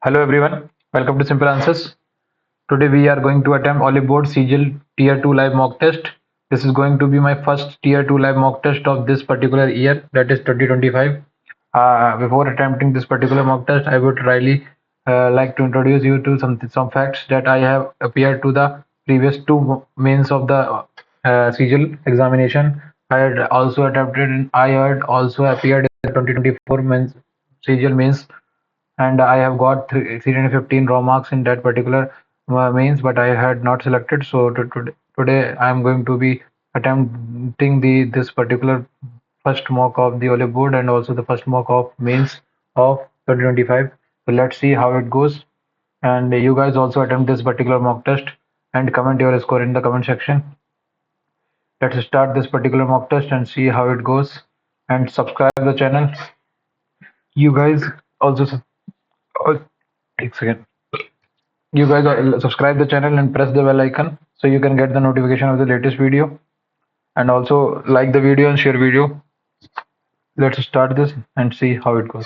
Hello everyone, welcome to Simple Answers. Today we are going to attempt Olive Board Sigil Tier 2 live mock test. This is going to be my first Tier 2 live mock test of this particular year, that is 2025. Before attempting this particular mock test, I would really like to introduce you to some facts that I have appeared to the previous two mains of the Sigil examination. I had also appeared in the 2024 mains Sigil mains, and I have got 315 raw marks in that particular mains, but I had not selected. So today I am going to be attempting the this particular first mock of the Olive Board and also the first mock of mains of 2025. So let's see how it goes. And you guys also attempt this particular mock test and comment your score in the comment section. Let's start this particular mock test and see how it goes. And subscribe the channel. You guys also. Oh, एक second. You guys subscribe the channel and press the bell icon so you can get the notification of the latest video, and also like the video and share video. Let's start this and see how it goes.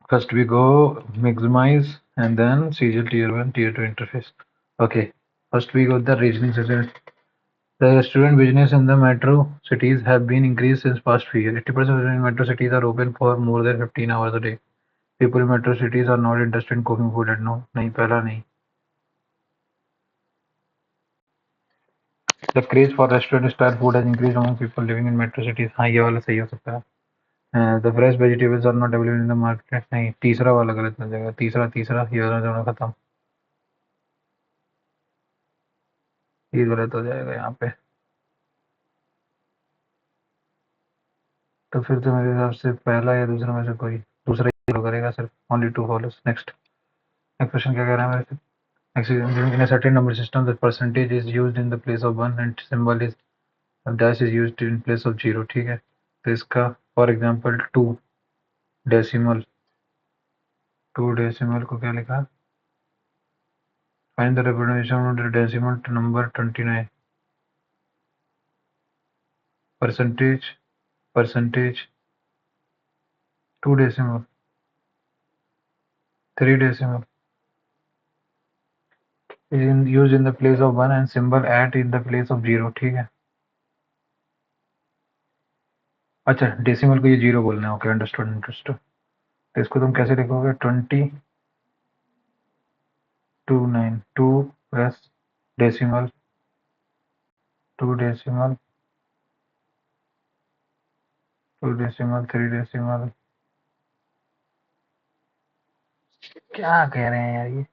First we go maximize and then serial tier 1 tier 2 interface. Okay, first we got the reasoning session. The restaurant business in the metro cities have been increased since past few years. 80% of metro cities are open for more than 15 hours a day. People in metro cities are not interested in cooking food at no. नहीं पहला नहीं. The craze for restaurant-style food has increased among people living in metro cities. हाँ ये वाला सही हो सकता है. The fresh vegetables are not available in the market. नहीं तीसरा वाला गलत हो जाएगा. तीसरा तीसरा ये वाला दोनों खत्म. ये गलत हो जाएगा यहाँ पे. तो फिर तो मेरे हिसाब से पहला या दूसरा में से कोई दूसरा ही follow करेगा सिर्फ. Only two follows. Next question क्या कह रहा है मेरे से? In a certain number system, the percentage is used in the place of 1 and symbol is dash is used in place of 0. ठीक है. तो इसका for example 2 decimal को क्या लिखा? Find the representation of the decimal number 29. Percentage 2 decimal 3 decimal is used in the place of 1 and symbol at in the place of 0. ठीक है. अच्छा डेसिमल को ये 0 बोलना है. Okay understood. तो इसको तुम कैसे लिखोगे? 2029 2 प्लस डेसिमल 2 डेसिमल 3 डेसिमल. क्या कह रहे हैं यार ये?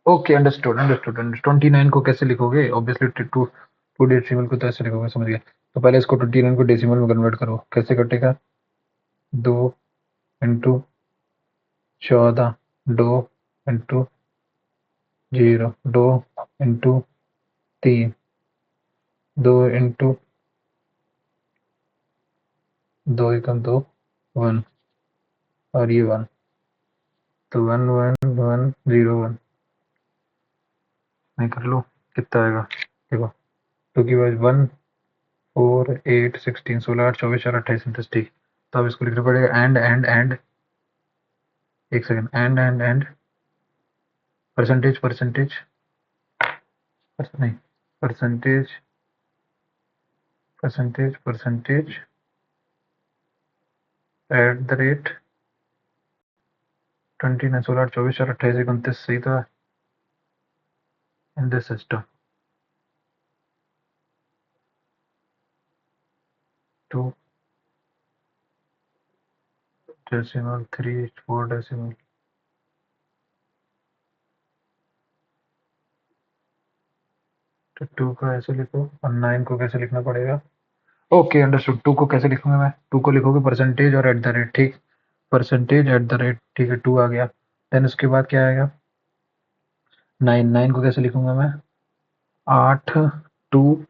Okay understood. 29 को कैसे लिखोगे? ऑब्वियसली टू डेसिमल को तो ऐसे लिखोगे. समझ गया. तो पहले इसको 29 को डेसिमल में कन्वर्ट करो. कैसे कटेगा? 2 इंटू 14 2 इंटू 0 2 इंटू 3 2 इंटू 2 एकम 2 1 और ये 1. तो 1 1 1 0 1 नहीं कर लो. कितना आएगा देखो. क्योंकि 1 4 8 16 16 8 24 4 28 29. ठीक. तो अब इसको लिखना पड़ेगा एंड एक सेकंड. एंड परसेंटेज नहीं परसेंटेज एट द रेट 29 16 8 24 4 28 29. सही था in this system. 2 decimal 3 4 decimal. तो 2 को ऐसे लिखो और 9 को कैसे लिखना पड़ेगा? Okay understood. 2 को कैसे लिखूंगा मैं? 2 को लिखोगे परसेंटेज और एट द रेट. ठीक. Percentage at the rate. ठीक है. 2 आ गया. देन उसके बाद क्या आएगा? 9 को कैसे लिखूंगा मैं? 8 2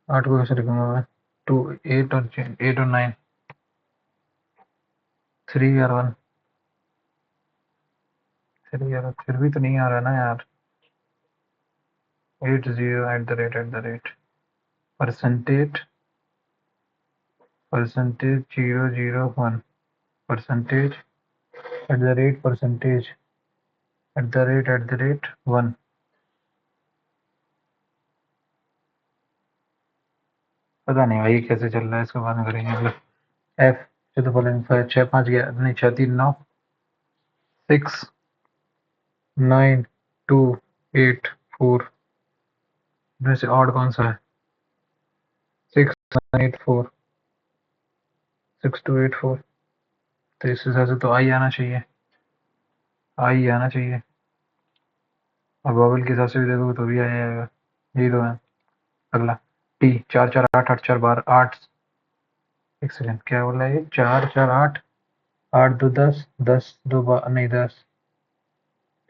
8 को कैसे लिखूंगा मैं? 2 8 और 9 3 और 1 3 यार. फिर भी तो नहीं आ रहा ना यार. 8 0 eight the rate percentage 0 0 1 percentage at the rate percentage at the rate 1। पता नहीं भाई कैसे चल रहा है, इसको बाद में करेंगे। मतलब एफ तो फॉलोइंग 6 5 नहीं 6 3 9 6 9 2 8 4 में से ऑड कौन सा है? 6 9 8 4 6 2 8 4। तो इस हिसाब से तो आई आना चाहिए, आई आना चाहिए। और बबल के हिसाब से भी देखोगे तो भी आई आएगा। यही तो है। अगला टी 4 4 8 8 4 12 8। एक सेकेंड, क्या बोला ये? 4 4 8 8 2 10 10 2 नहीं 10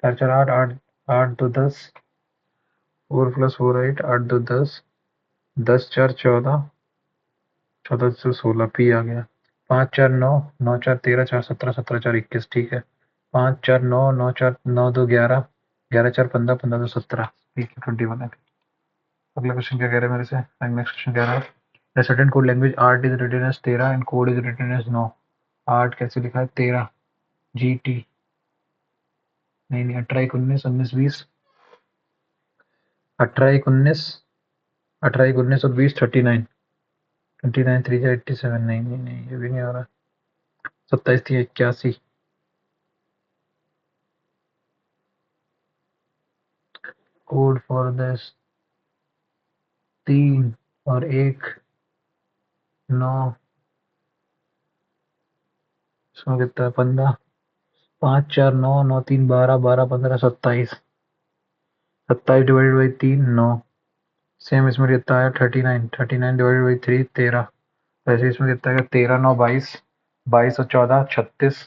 4 4 8 8 8 2 10 4 + 4 8 8 2 10 10 4 14 14 से 16 पी आ गया। 5 4 9 9 4 13 4 17 17 4 21। ठीक है। 5 4 9 9 4 9 2 11 11 4 15 15 2 17। ठीक है 21 है। अगला क्वेश्चन क्या कह रहा है मेरे से? नेक्स्ट क्वेश्चन कह रहा है A certain code language art is written as 13 and code is written as 9। Art कैसे लिखा है? 13 GT नहीं 18 19 19 20 18 19 18 19 और 20 39 29 3 87। नहीं ये भी नहीं हो रहा। 27 थी 81। कोड फॉर दिस 3 और 1 9। इसमें कितना है? 15 5 4 9 9 3 12 12 15 27। 27 डिवाइडेड बाई 3 9। सेम इसमें कितना है? 39 39 डिवाइडेड बाई 3 13। वैसे इसमें कितना है? 13 9 22 22 और 14 36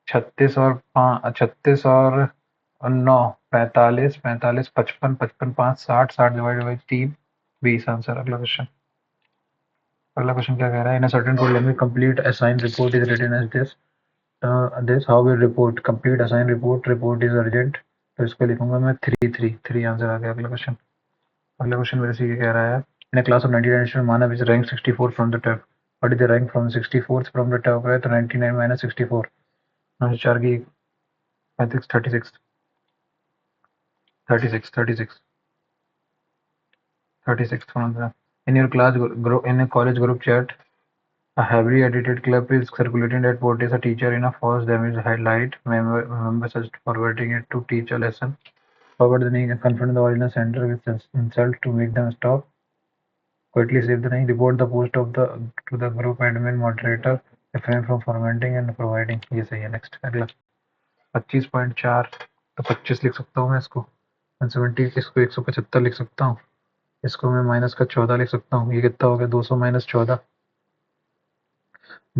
36 और 5 36 और 9 45 45 55 55 5 60 60 डिवाइडेड बाई 3 20 आंसर। अगला क्वेश्चन। अगला क्वेश्चन क्या कह रहा है? In a certain code language complete assign report is written as this how will report complete assign report is urgent. तो इसको लिखूंगा मैं 3 3 3 आंसर आ गया। अगला क्वेश्चन। अगला क्वेश्चन मेरे से ये कह रहा है in a class of 99 student Manav is rank 64 from the top. What is the rank from 64th from the top है? तो 99 माइनस 64 4 की 36 36 36 36 36 from the in your class group in a college group chat a heavily edited clip is circulating that portrays a teacher in a false damaged headlight. Members suggest forwarding it to teach a lesson. Forward the link and confront the original sender with insult to make them stop. Quickly save the link. Report the post of the to the group admin moderator. Refrain from formatting and providing. ये सही है। Next अगला 25.4। तो 25 लिख सकता हूँ मैं इसको। 170 इसको 175 लिख सकता हूँ। इसको मैं माइनस का 14 लिख सकता हूँ। ये कितना हो गया? 200 माइनस 14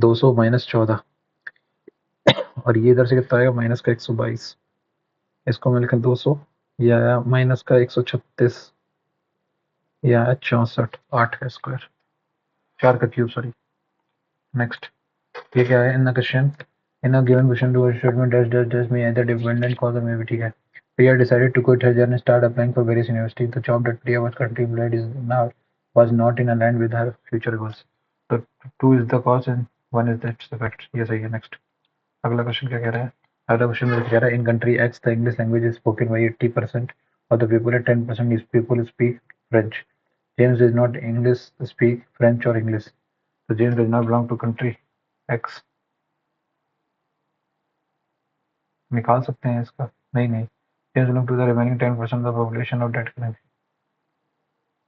200 माइनस 14 और ये इधर से कितना आएगा? माइनस का 122। इसको मैं लिखा 200। ये आया माइनस का 136। ये आया 64। 8 का स्क्वायर 4 का क्यूब सॉरी। नेक्स्ट ये क्या है? In the question in a given question do statement dash dash dash में either dependent cause or maybe। ठीक है। Priya decided to quit her job and start applying for various universities. The job that Priya was currently employed is now was not in line with her future goals. तो 2 is the cause and 1 is the effect। ये सही है। Next अगला question क्या कह रहा है? अगला क्वेश्चन में कह रहा है in country x the English language is spoken by 80% of the people and 10% is people speak French. James does not English speak French or English. So James does not belong to country X। निकाल सकते हैं इसका? नहीं James belong to the remaining 10% of the population of that country।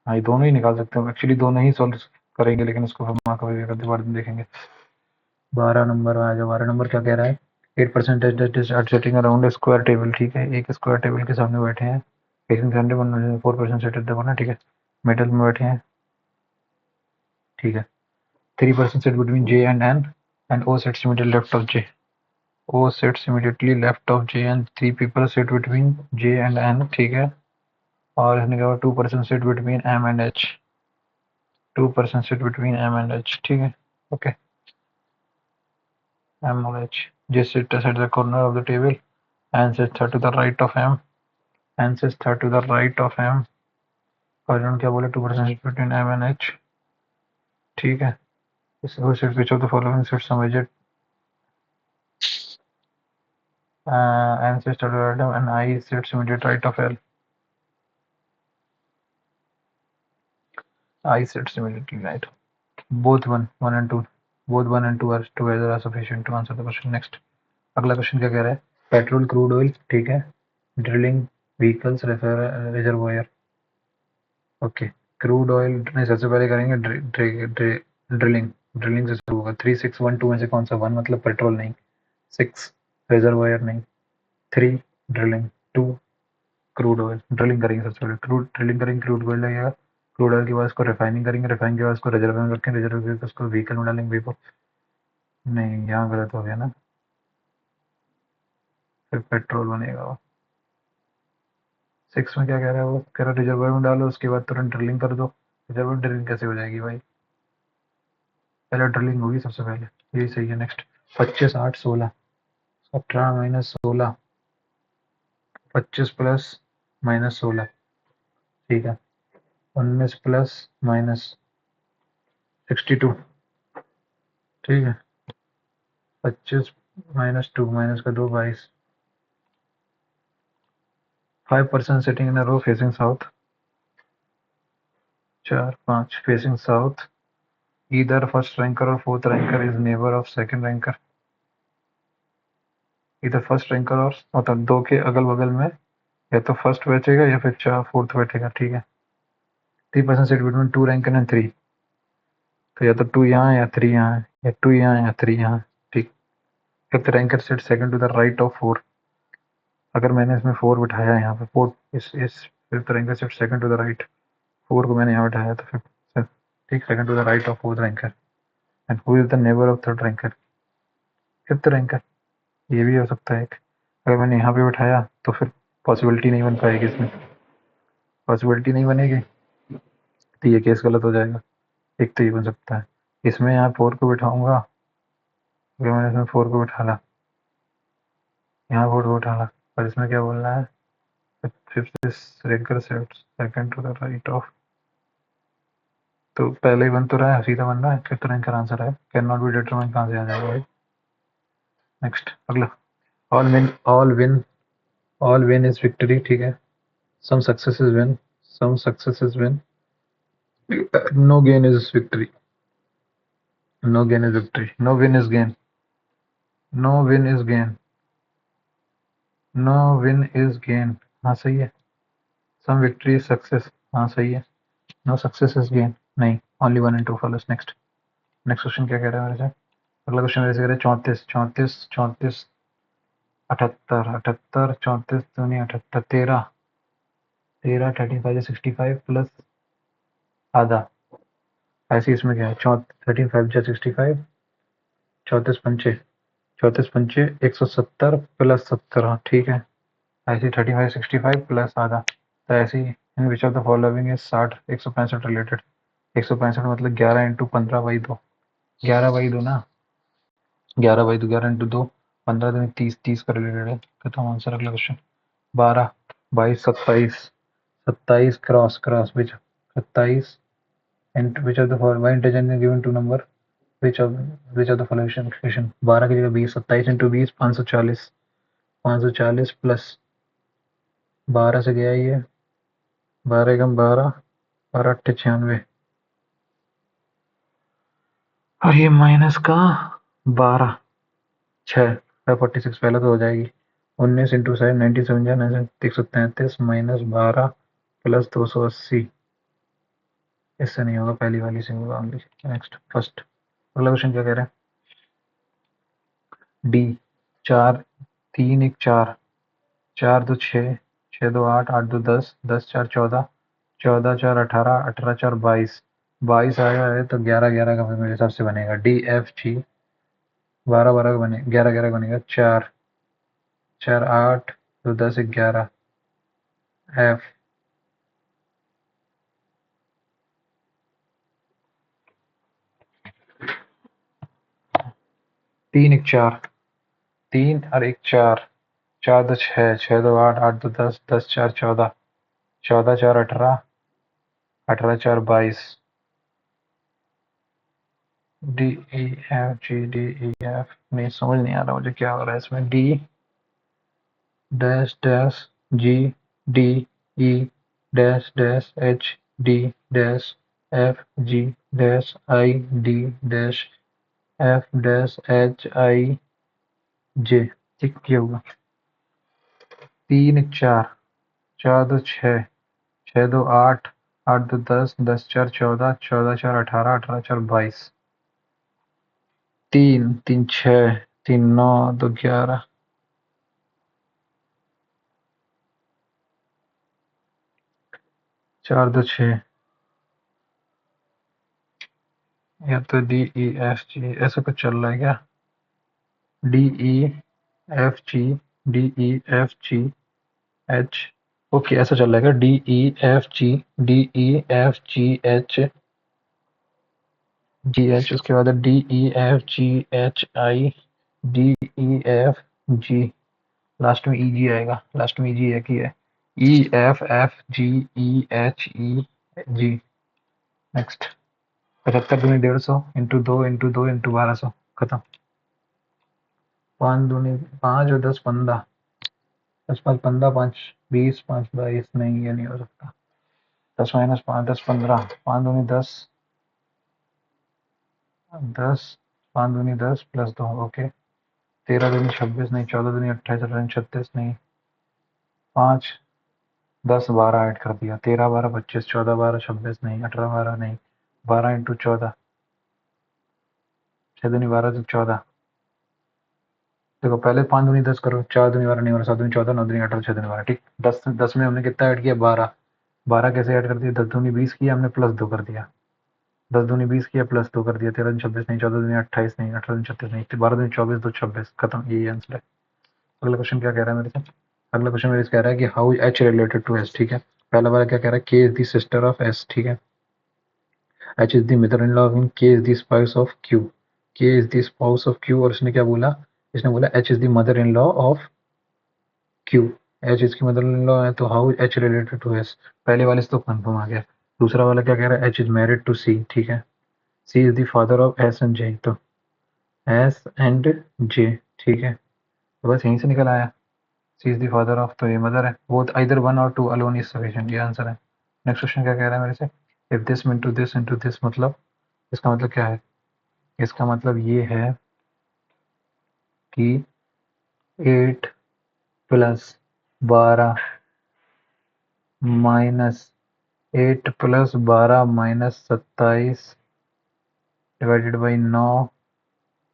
हाँ ये दोनों ही निकाल सकते हैं। एक्चुअली दोनों ही सॉल्व करेंगे लेकिन इसको हम कभी बाद में देखेंगे। 12 नंबर आ जाओ। 12 नंबर क्या कह रहा है? 8% सेटिंग अराउंड स्क्वायर टेबल। ठीक है। एक स्क्वायर टेबल के सामने बैठे हैं। 4% सेटेड देखो ना। ठीक है। मिडल में बैठे हैं। ठीक है। 3% sit between J and N and O sits immediately left of J। O sits immediately left of J and 3 people sit between J and N। ठीक है। और इसने कहा 2% sit between M and H। 2% sit between M and H। ठीक है। Okay. M और H। J sits at the corner of the table and sits to the right of M and sits to the right of M। और इन्होंने क्या बोला? 2% sit between M and H। ठीक है। Which of the following sits समझे N sits at random and I sits immediate right of L. I sits immediately right. Both 1 and 2. Both 1 and 2 are together are sufficient to answer the question. Next. अगला question क्या कह रहा है? Petrol, crude oil, ठीक है. Drilling, vehicles, reservoir. Okay. Crude oil नहीं, सबसे पहले करेंगे ड्रिलिंग. ड्रिलिंग से शुरू होगा. 3 6 1 2 में से कौन सा? 1 मतलब पेट्रोल नहीं, 6 रिजर्वायर नहीं, 3 ड्रिलिंग, 2 क्रूड ऑयल. ड्रिलिंग करेंगे सबसे पहले. ड्रिलिंग करेंगे, क्रूड ऑयल लगेगा. क्रूड ऑयल के बाद उसको रिफाइनिंग करेंगे. रिफाइनिंग के बाद उसको रिजर्व में रखेंगे. रिजर्व करके उसको व्हीकल में डालेंगे. नहीं, यहाँ गलत हो गया ना. फिर पेट्रोल बनेगा वो. 6 में क्या कह रहा है? वो कह रहा है रिजर्वायर में डालो, उसके बाद तुरंत ड्रिलिंग कर दो. रिजर्वायर ड्रिलिंग कैसे हो जाएगी भाई? पहले ड्रिलिंग होगी सबसे पहले. यही सही है. नेक्स्ट. 25 8 16. 18 माइनस 16. 25 plus minus 16. ठीक है. 19 प्लस माइनस 62. ठीक है. 25 माइनस 2 माइनस का 2 22. 5% sitting in a row facing south. 4 5 facing south. Either first ranker or fourth ranker is neighbor of second ranker. इधर फर्स्ट रैंकर और मतलब 2 के अगल बगल में या तो फर्स्ट बैठेगा या फिर 4 फोर्थ बैठेगा. ठीक है. 3% सीट बिटवीन 2 रैंकर एंड 3. तो या तो 2 यहाँ है या 3 यहाँ है, या 2 यहाँ है या 3 यहाँ है. ठीक. Fifth ranker seat second to the right of 4. अगर मैंने इसमें 4 बिठाया यहाँ पे, 4 इस fifth ranker seat second to the right, 4 को मैंने यहाँ बिठाया तो फिर ठीक, second to the right of fourth ranker. And who is the neighbour of third ranker? Fifth ranker. ये भी हो सकता है एक. अगर मैंने यहाँ पे बिठाया तो फिर पॉसिबिलिटी नहीं बन पाएगी इसमें. पॉसिबिलिटी नहीं बनेगी तो ये केस गलत हो जाएगा. एक तो ये बन सकता है. इसमें यहाँ 4 को बिठाऊंगा. अगर मैंने इसमें 4 को बिठाला, यहाँ 4 को बिठाला, और इसमें क्या बोलना है? Fifth ranker second to the right of. तो पहले ही बन तो रहा है, सीधा बन रहा है. फिफ्थ रैंकर आंसर है. कैन नॉट बी डिटरमाइन कहाँ से आ जाएगा भाई? नेक्स्ट. अगला. All win is victory. ठीक है. Some success is win. Some success is win. No gain is victory. No gain is victory. No win is gain. No win is gain. No win is gain. हाँ सही है. Some victory is success. हाँ सही है. No success is gain. नहीं. Only 1 and 2 follows. Next. Next question क्या कह रहा है मेरे से? अगला क्वेश्चन मेरे से कह रहा है 34 34 34 78 78 34 दूनी 78 13 13 35 65 प्लस आधा. ऐसे इसमें क्या है? 13 5 65. 34 पंचे 34 पंचे 170 प्लस 70. हाँ ठीक है. ऐसे 35 65 प्लस आधा. तो ऐसे ही in which of the following is 60 165 related. 165 मतलब 11 इंटू 15/2. 11/2 ना. 11/2 11 इंटू 2 15 दिन 30 30 का रिलेटेड है. खत्म आंसर. अगला question. 12 22 27 27 cross cross which 27 and which of the following integer given two number which of the following equation. 12 की जगह 20. 27 इंटू 20 540. 540 प्लस 12 से गया ये 12 एकम 12 और 8 96 और ये माइनस का 12 6 546 पहले तो हो जाएगी. 19 इंटू 7 97 133 माइनस 12 प्लस 280. इससे नहीं होगा, पहली वाली से होगा ओनली. नेक्स्ट. फर्स्ट. अगला क्वेश्चन क्या कह रहे हैं? डी 4 3 1 4 4 2 6 6 2 8 8 2 10 10 4 14 14 4 18 18 4 22 22 आया है तो 11 11 का मेरे हिसाब से बनेगा. डी एफ जी 12 12 का बने 11 11 का बनेगा. 4 4 8 2 10 11 एफ. 3 1 4 3 और 1 4 4 2 6 6 2 8 8 2 10 10 4 14 14 4 18 18 4 22. D E F G D E F. नहीं समझ नहीं आ रहा मुझे क्या हो रहा है इसमें. D dash dash G D E dash dash H D dash F G dash I D dash F dash H I J। ठीक किया होगा। 3 4 4 2 6 6 2 8 8 2 10 10 4 14 14 4 18 18 4 22 3 3 6 3 9 2 11 4 2 6 या तो डी ई एफ जी ऐसा कुछ चल रहा है क्या? D E F G D E F G H. Okay ऐसा चल रहा है क्या? D E F G D E F G H G H उसके बाद D E F G H I D E F G last में ई जी आएगा। Last में ई जी एक ही है। E F F G E H E G. Next 75 दूनी 150 into 2 into 2 into 1200 खत्म। 5 दूनी 5 और 10 15 10 5 15 5 20 5 22 नहीं ये नहीं हो सकता। 10 माइनस 5 10 15 5 दूनी 10 10 5 दूनी 10 प्लस 2 ओके। 13 दूनी 26 नहीं 14 दूनी 28 18 दूनी 36 नहीं 5 10 12 ऐड कर दिया 13 12 25 14 12 26 नहीं 18 12 नहीं 12 इंटू 14 6 दूनी 12 तो 14। देखो पहले 5 दूनी 10 करो 4 दूनी 12 नहीं हो रहा 7 दूनी 14 9 दूनी 18 6 दूनी 12 ठीक। 10 में हमने कितना ऐड किया 12 12 कैसे ऐड कर दिया 10 दूनी 20 किया हमने प्लस 2 कर दिया 10 दूनी 20 किया प्लस 2 कर दिया 13 दूनी 26 नहीं 14 दूनी 28 नहीं 18 दूनी 36 नहीं 12 दूनी 24 2 26 खत्म यही आंसर है। अगला क्वेश्चन क्या कह रहा है मेरे से? अगला क्वेश्चन मेरे से कह रहा है कि how H related to S. ठीक है पहला वाला क्या कह रहा है K is the sister of S. ठीक है H is the mother in law of K is the spouse of Q. K is the spouse of Q और इसने क्या बोला? इसने बोला H is the mother in law of Q. H इसकी mother in law है तो how H related to S. पहले वाले से तो कंफर्म आ गया। दूसरा वाला क्या कह रहा है H is married to C. ठीक है C is the father of S and J तो एस एंड जे। ठीक है तो बस यहीं से निकल आया सी इज द फादर ऑफ तो ये मदर है। Both either one or to alone is sufficient ये आंसर है। नेक्स्ट क्वेश्चन क्या कह रहा है मेरे से? इफ दिस इनटू दिस मतलब इसका मतलब क्या है? इसका मतलब ये है कि 8 plus 12 minus 8 plus 12 minus 27 divided by 9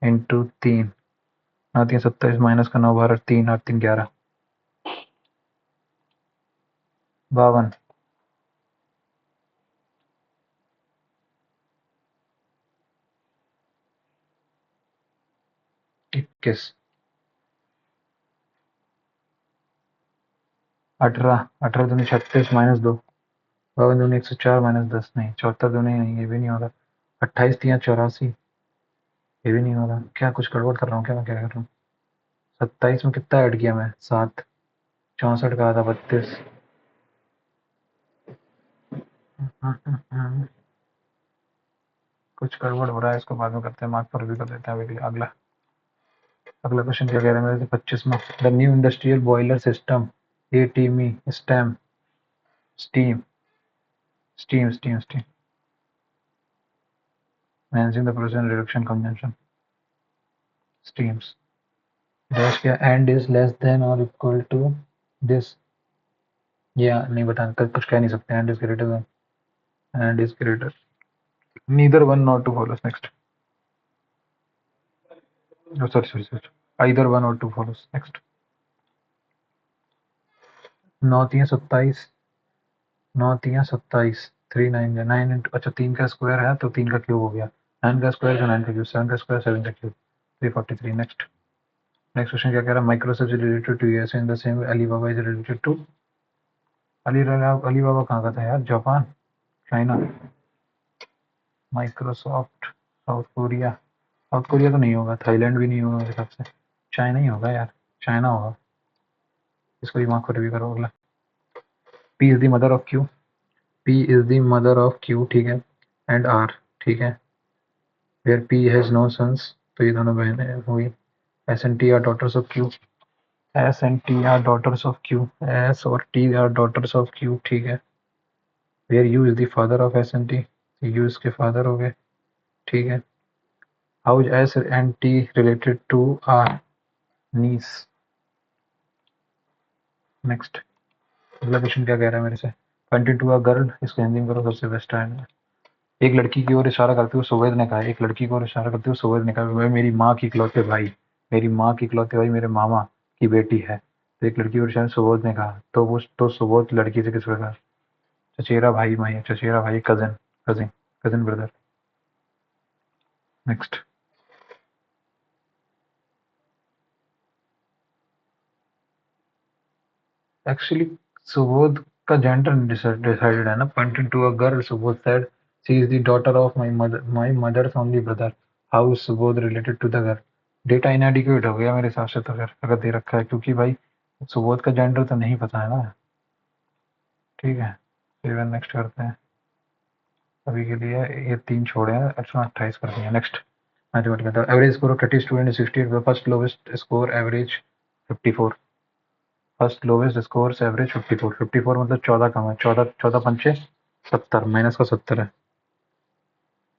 into 3 9 3 27 minus का 9 12 3 8 3 11 52 21 18 18 दूनी 36 माइनस 2 52 दूनी 104 माइनस 10 नहीं 74 दूनी नहीं ये भी नहीं हो रहा 28 3 84 ये भी नहीं हो रहा। क्या कुछ गड़बड़ कर रहा हूँ क्या मैं क्या कर रहा हूँ? 27 में कितना ऐड किया मैं 7 64 का आधा 32 कुछ गड़बड़ हो रहा है इसको बाद में करते हैं मार्क पर भी कर देते हैं। अगला अगला अगला क्वेश्चन क्या कह रहा है मेरे से 25 में the new industrial boiler system एटीमी stem steam steam managing the process reduction consumption steams dash क्या and is less than or equal to this या नहीं बता कुछ कह नहीं सकते and is greater than and is greater neither one not two follows next sorry either one or two follows next 9 3 27 9 3 27 3 9 9 into अच्छा 3 का स्क्वायर है तो 3 का क्यूब हो गया 9 का स्क्वायर का 9 का क्यूब 7 का स्क्वायर 7 का क्यूब 343 नेक्स्ट नेक्स्ट क्वेश्चन क्या कह रहा है Microsoft is related to USA in the same Alibaba is related to Alibaba कहाँ का था यार? Japan China Microsoft South Korea तो नहीं होगा थाईलैंड भी नहीं होगा मेरे हिसाब से चाइना ही होगा यार चाइना होगा। इसको दिमाग को रिव्यू करो अगला P is the mother of Q P is the mother of Q ठीक है एंड आर ठीक है where P has no sons तो ये दोनों बहनें हुई S and T are daughters of Q S and T are daughters of Q. S और T are daughters of Q. ठीक है. Where U is the father of S and T. U इसके father हो गए. ठीक है. How is S and T related to R? Niece. Next. अगला question क्या कह रहा है मेरे से? Pointing to a girl. इसको हिंदी में करो, सबसे बेस्ट है. एक लड़की की ओर इशारा करते हुए सुवैद ने कहा. एक लड़की की ओर इशारा करते हुए सुवैद ने कहा, वह मेरी माँ की इकलौते भाई, मेरी माँ की इकलौते भाई, मेरे मामा की बेटी है. तो एक लड़की की ओर इशारा सुबोध ने कहा, तो सुबोध लड़की से किस प्रकार? चचेरा भाई माही, चचेरा भाई, cousin, cousin, cousin brother. Next. Actually Subodh का जेंडर डिसाइडेड है ना. Pointing to a girl, Subodh said she is the daughter of my mother's only brother. How is Subodh related to the girl? Data inadequate हो गया मेरे हिसाब से तो फिर, अगर दे रखा है, क्योंकि भाई सुबोध का जेंडर तो नहीं पता है ना. ठीक है, फिर नेक्स्ट करते हैं. अभी के लिए ये 3 छोड़े हैं. अच्छा, 28 कर दिया. Next. Mathematical. Average score of 30 student is 68. First lowest score average 54. First lowest score average 54. 54 मतलब 14 कम है. 14 14 पंचे 70, माइनस का 70 है.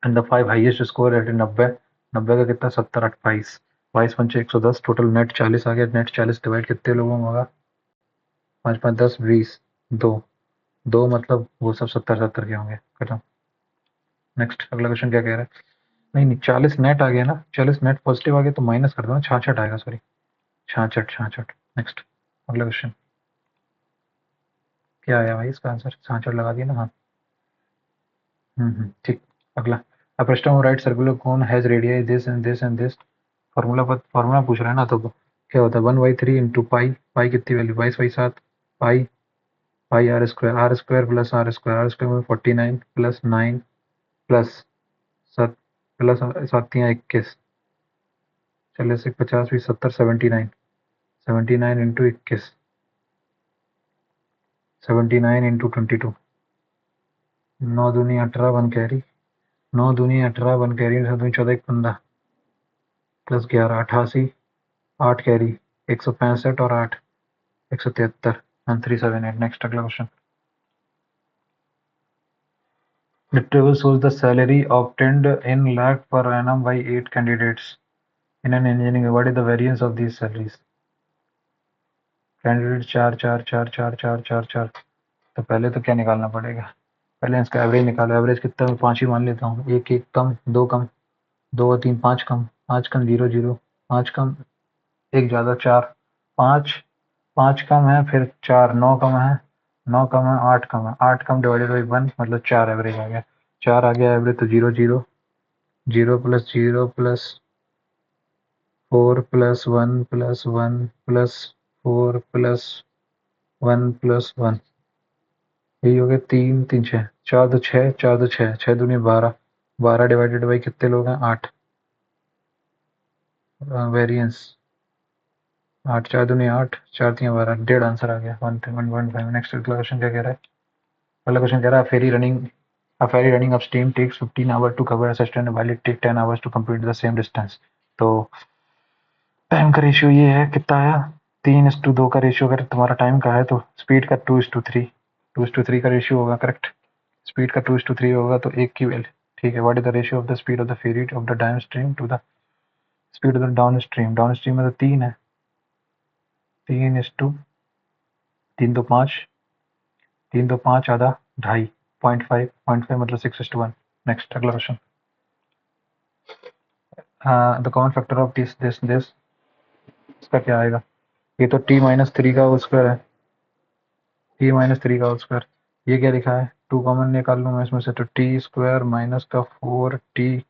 And the 5 highest score at 90. 90 का कितना? 70, 8, 22. 22 पंचे 110. टोटल नेट 40 आ गया. नेट 40 डिवाइड कितने लोगों में होगा? 5 5 10 20. 2 2 मतलब वो सब 70 70 के होंगे. खत्म. नेक्स्ट. अगला क्वेश्चन क्या कह रहा है? नहीं नहीं, 40 नेट आ गया ना. 40 नेट पॉजिटिव आ गया तो माइनस कर दो ना. 66 आएगा, सॉरी, 66 66. नेक्स्ट. अगला क्वेश्चन क्या आया भाई? इसका आंसर 66 लगा दिया ना. हाँ. ठीक. अगला. A system of right circular cone has radius this and this and this. Formula पूछ रहा है ना, तो क्या होता है? 1/3 इंटू पाई. पाई कितनी value? 22/7. Pi pi R square plus R square में 49 प्लस 9 प्लस 7 प्लस 7 या 21. चलिए से 50 भी 70, 79. 79 इंटू 21. 79 इंटू 22. 9 दूनी 18, 1 कैरी. 9 दूनी 18, 1 कैरी, 7 दूनी 14, 1 15 प्लस 11, 88. 8 कैरी. 165 और 8, 173. 378. नेक्स्ट. अगला question. The table shows the salary obtained in lakh per annum by 8 candidates in an engineering. What is the variance of these salaries? Candidate 4 4 4 4 4 4 4. तो पहले तो क्या निकालना पड़ेगा? पहले इसका एवरेज निकालो. एवरेज कितना? मैं 5 ही मान लेता हूँ. 1 1 कम, 2 कम, 2 और 3 5 कम, 5 कम 0 0, 5 कम 1 ज़्यादा 4, 5 5 कम है, फिर 4, 9 कम है, 9 कम है, 8 कम है, 8 कम डिवाइडेड बाई 1 मतलब 4 एवरेज आ गया. 4 आ गया एवरेज, तो 0 0 0 plus 0 plus 4 plus 1 plus 1 plus 4 plus 1 plus 1. यही हो गया. 3 3 6, 4 2 6, 4 2 6, 6 दूनी 12. 12 डिवाइडेड बाई कितने लोग हैं? 8. वेरिएंस 8, 4 दूनी 8, 4 3 12. डेढ़ आंसर आ गया. 1.5. नेक्स्ट क्वेश्चन क्या कह रहा है? पहला क्वेश्चन कह रहा है ferry running upstream takes 15 hours to cover a certain while it take 10 hours to complete the same distance. तो टाइम का रेशियो ये है, कितना आया? 3:2 का रेशियो. अगर तुम्हारा टाइम का है तो स्पीड का 2:3. 2:3 का रेशियो होगा. करेक्ट. स्पीड का 2:3 होगा तो एक की वैल्यू. ठीक है. What is the ratio of the speed of the ferry of the down stream to the speed of the down stream? Down stream में तो 3 है. 3:3 2 5. 3 2 5 आधा 2.5. 0.5 मतलब 6:1. नेक्स्ट. अगला question. The common factor of this इसका क्या आएगा? ये तो t-3 का होल स्क्वायर है. t-3 का होल स्क्वायर. ये क्या लिखा है? 2 कॉमन निकाल लूँ मैं इसमें से, तो टी स्क्वायर माइनस का 4t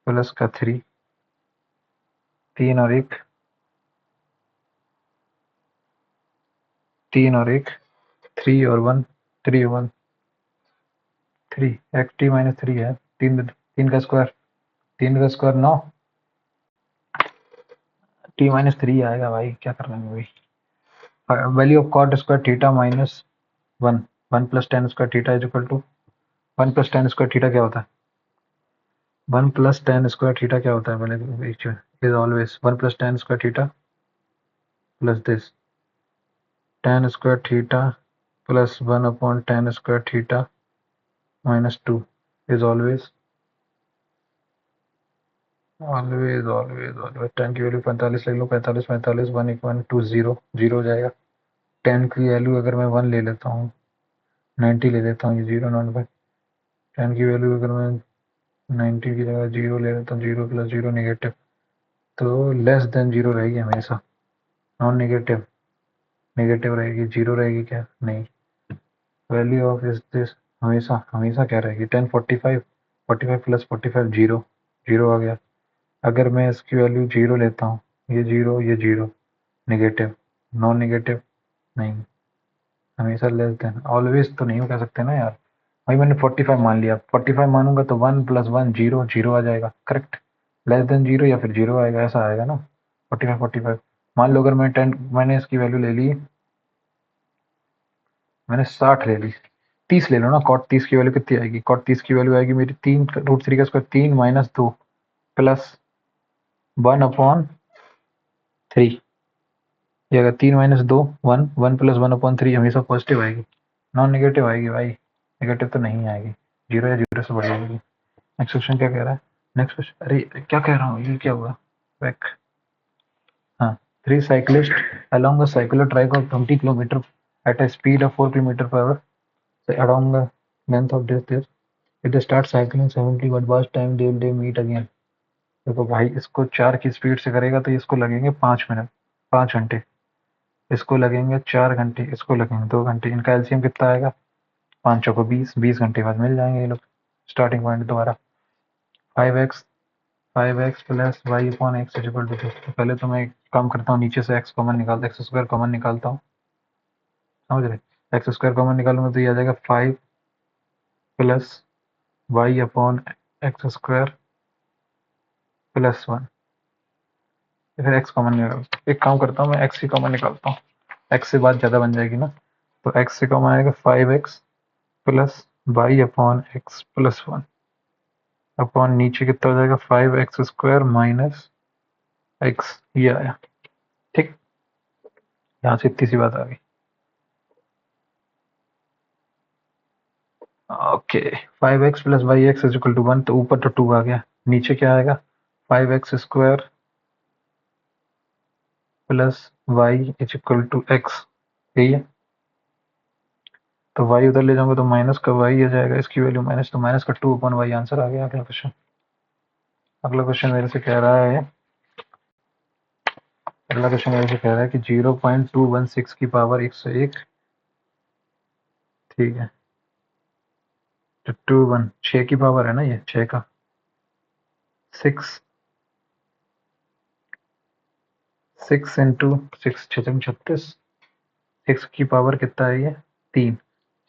प्लस का 3. 3 और 1, 3 और 1, 3 और 1, 3 और 1, 3. एक्स t-3 है. 3 का स्क्वायर. 3 का स्क्वायर 9. t-3 आएगा भाई. क्या कर रहे हैं भाई? Value of cot square theta minus 1. 1 plus tan square theta is equal to 1 plus tan square theta क्या होता है? 1 प्लस टेन स्क्वायर थीटा क्या होता है? पहले is always 1 plus tan square theta plus this tan square theta plus 1 upon tan square theta minus 2 is always tan की value 45 ले लो, 45 1 equal to 0 हो जाएगा। tan की वैल्यू अगर मैं 1 ले लेता हूँ, 90 ले लेता हूँ, ये 0 नॉट बाई tan की वैल्यू अगर मैं 90 की जगह 0 ले लेता हूँ, 0 प्लस 0 नेगेटिव, तो लेस देन 0 रहेगी हमेशा, नॉन नेगेटिव, नेगेटिव रहेगी, 0 रहेगी क्या? नहीं। वैल्यू ऑफ इज दिस हमेशा हमेशा क्या रहेगी? 10 45 45 प्लस 45 0 0 आ गया। अगर मैं इसकी वैल्यू 0 लेता हूँ, ये 0 नेगेटिव, नॉन नेगेटिव नहीं, हमेशा लेस देन, ऑलवेज तो नहीं कह सकते ना यार। भाई मैंने 45 मान लिया, 45 मानूंगा तो 1 प्लस 1 0 आ जाएगा, करेक्ट। लेस देन 0 या फिर 0 आएगा, ऐसा आएगा ना। 45 मान लो, अगर मैं 10 मैंने इसकी वैल्यू ले ली, मैंने 60 ले ली, 30 ले लो ना। कॉट 30 की वैल्यू कितनी आएगी? कॉट 30 की वैल्यू आएगी मेरी 3 √3 का स्क्वायर 3 माइनस 2 प्लस 1 अपॉन 3। ये अगर 3 माइनस 2 1 1 प्लस 1 अपॉन 3 हमेशा पॉजिटिव आएगी, नॉन नेगेटिव आएगी भाई, नेगेटिव तो नहीं आएगी, 0 या 0 से बढ़ जाएगी। नेक्स्ट क्वेश्चन क्या कह रहा है? नेक्स्ट क्वेश्चन, अरे क्या कह रहा हूँ, ये क्या हुआ? बैक। हाँ, 3 cyclists along a circular track of 20 kilometer at a speed of 4 kilometer per hour, say along the length of this. If they start cycling 70, what was time they meet again? देखो भाई, इसको 4 की speed से करेगा तो इसको लगेंगे 5 minute, 5 घंटे, इसको लगेंगे 4 घंटे, इसको लगेंगे 2 घंटे, इनका एलसीएम कितना आएगा? 5 चौको 20, 20 घंटे बाद मिल जाएंगे ये लोग। स्टार्टिंग पॉइंट दोबारा 5x plus Y upon X equal to this. तो पहले तो मैं एक काम करता हूँ, नीचे से x कॉमन निकालता, एक्स स्क्वायर कॉमन निकालता हूँ, समझ रहे? एक्स स्क्वायर कॉमन निकालूंगा तो ये आ जाएगा 5 plus Y upon X square plus 1, फिर एक्स कॉमन निकालता हूँ। एक काम करता हूँ, मैं एक्स ही कॉमन निकालता हूँ, एक्स से बात ज़्यादा बन जाएगी ना। तो एक्स से कॉमन आएगा 5x plus Y upon X plus 1 upon नीचे कितना हो जाएगा? 5x स्क्वायर माइनस एक्स, ये आया। ठीक, यहाँ से इतनी सी बात आ गई। Okay, 5x plus Y X is equal to 1, तो ऊपर तो 2 आ गया, नीचे क्या आएगा? 5x square plus Y is equal to X, यही है। तो वाई उधर ले जाऊंगा तो माइनस का वाई आ जाएगा, इसकी वैल्यू माइनस, तो माइनस का 2 अपॉन वाई आंसर आ गया। अगला क्वेश्चन, अगला क्वेश्चन मेरे से कह रहा है, अगला क्वेश्चन मेरे से कह रहा है कि 0.216 की पावर 101, ठीक है, तो 21 6 की पावर है ना, ये 6 का 6 6 इंटू 6 6 36, 6 की पावर कितना है ये? 3,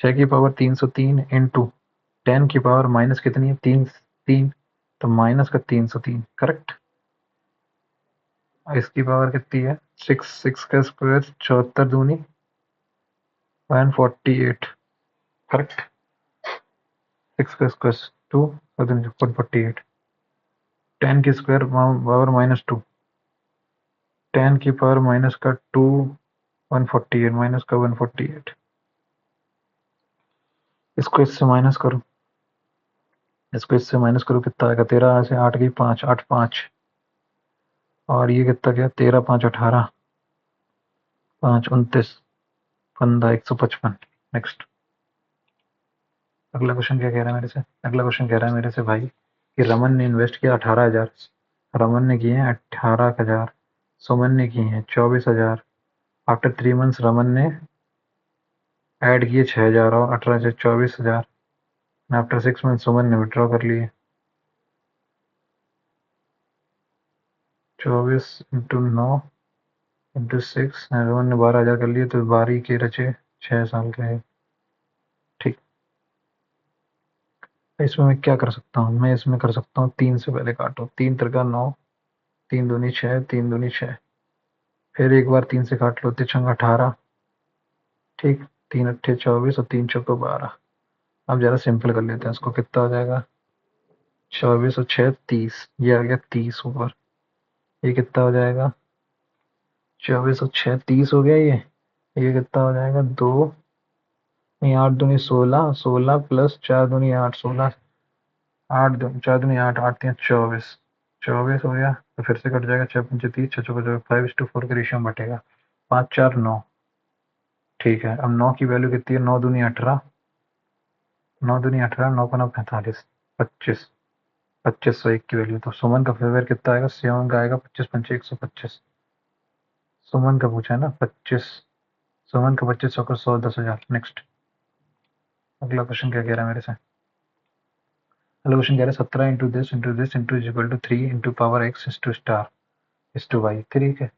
6 की पावर 303 इंटू 10 की पावर माइनस कितनी है? 3 तो माइनस का 303, करेक्ट। इसकी पावर कितनी है? 6 6 का स्क्वायर 74 दूनी 148, करेक्ट। 6 का स्क्वायर 2 148, 10 की स्क्वायर पावर माइनस 2, 10 की पावर माइनस का 2 148 माइनस का 148, इसको इससे माइनस करो, इसको इससे माइनस करो, कितना आएगा? 13 से 8 गई 5, 8 5, और ये कितना गया? 13 5 18, 5 29, 15 155। नेक्स्ट, अगला क्वेश्चन क्या कह रहा है मेरे से? अगला क्वेश्चन कह रहा है मेरे से भाई कि रमन ने इन्वेस्ट किया 18,000, रमन ने किए हैं 18,000, सुमन ने किए हैं 24,000। आफ्टर 3 मंथ्स रमन ने ऐड किए 6,000 और 18 से 24,000। आफ्टर 6 मंथ सुमन ने विड्रॉ कर लिए 24 इंटू 9 इंटू 6, रमन ने 12,000 कर लिए, तो 12 के रचे 6 साल के है। ठीक, इसमें मैं क्या कर सकता हूँ? मैं इसमें कर सकता हूँ 3 से पहले काटो, 3 त्रिका 9, 3 दूनी 6, 3 दूनी 6, फिर एक बार 3 से काट लो, 3 18, ठीक, 3 अट्ठे 24 और 3 चौको 12। अब जरा सिंपल कर लेते हैं इसको, कितना हो जाएगा? 24 और 6 30, ये आ गया 30 ऊपर, ये कितना हो जाएगा? 24 और 6 30 हो गया ये कितना हो जाएगा? 2 नहीं, 8 दूनी 16, 16 प्लस 4 दूनी 8, 16, 8 4 दूनी 8, 8 3 24, 24 हो गया। तो फिर से कट जाएगा, 6 पंचे 30, 6 चौके 5:4 के रेशियो में बटेगा, 5 4 9। ठीक है, अब 9 की वैल्यू कितनी है? 9 दूनी 18, 9 दूनी 18, 9 का 9 45, 25, 2501 की वैल्यू। तो सुमन का फेवर कितना आएगा? सुमन का आएगा 25 पंचे 125। सुमन का पूछा है ना, 25। सुमन का 25 सौ का 100, 10,000। नेक्स्ट, अगला क्वेश्चन क्या कह रहा है मेरे से? अगला क्वेश्चन कह रहा है 17 into this into is equal to 3 into power X is to star is to Y. ठीक है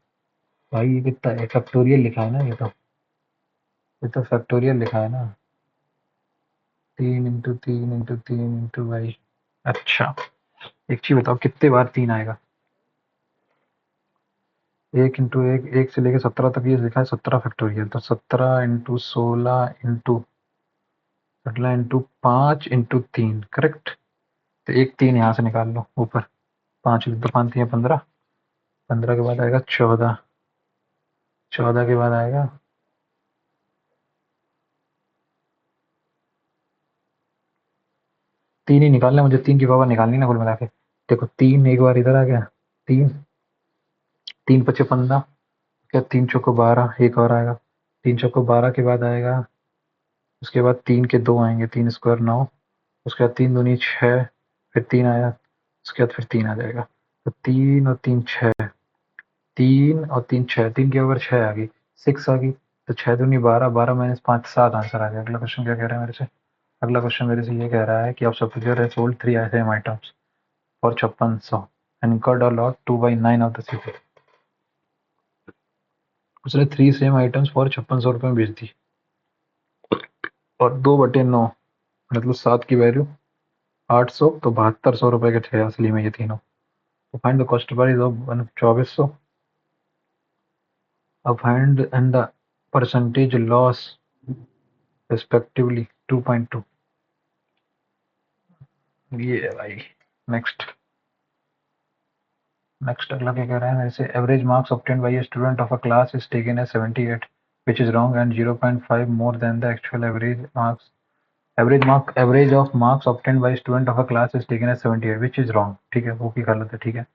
भाई, ये कितना है? फैक्टोरियल लिखा है ना, ये तो फैक्टोरियल लिखा है ना। 3 इंटू 3 इंटू 3 इंटू वाई। अच्छा, एक चीज बताओ, कितने बार 3 आएगा? 1 इंटू 1, 1 से लेकर 17 तक ये लिखा है 17 फैक्टोरियल। तो 17 into 16 into 17 into 5 into 3, correct. तो एक 3 यहाँ से निकाल लो ऊपर, 5 तो 5 3 15, 15 के बाद आएगा 14, 14 के बाद आएगा 3 ही निकालना है मुझे, 3 की पावर निकालनी ना कुल मिला के। देखो 3 एक बार इधर आ गया, 3, 3 पचे 15, क्या 3 चौको 12, एक और आएगा, 3 चौको 12 के बाद आएगा, उसके बाद 3 के 2 आएंगे, 3 स्क्वायर 9, उसके बाद 3 दूनी 6, फिर 3 आया, उसके बाद फिर 3 आ जाएगा। तो 3 और 3 6, 3 और 3 6, 3 के ऊपर 6 आ गई, 6 आ गई। तो 6 दूनी 12, 12 माइनस 5 7 आंसर आ गया। अगला क्वेश्चन क्या कह रहा है मेरे से? अगला क्वेश्चन मेरे से ये कह रहा है कि आप सब्सिक्योर है sold 3 same items for 5600 and incurred a lot 2/9 of the CP. उसने 3 सेम आइटम्स फॉर 5600 रुपये में बेच दी, और 2/9 मतलब 7 की वैल्यू 800, तो 7200 रुपये के थे असली में ये तीनों। तो find the cost price of 2400, अब find and the percentage loss respectively 2.2। ये है भाई। नेक्स्ट, नेक्स्ट अगला क्या कह रहा है मेरे से? Average marks obtained by a student of a class is taken as 78 which is wrong and 0.5 more than the actual average marks. Average of marks obtained by student of a class is taken as 78 which is wrong। ठीक है, वो की गलत है, ठीक है।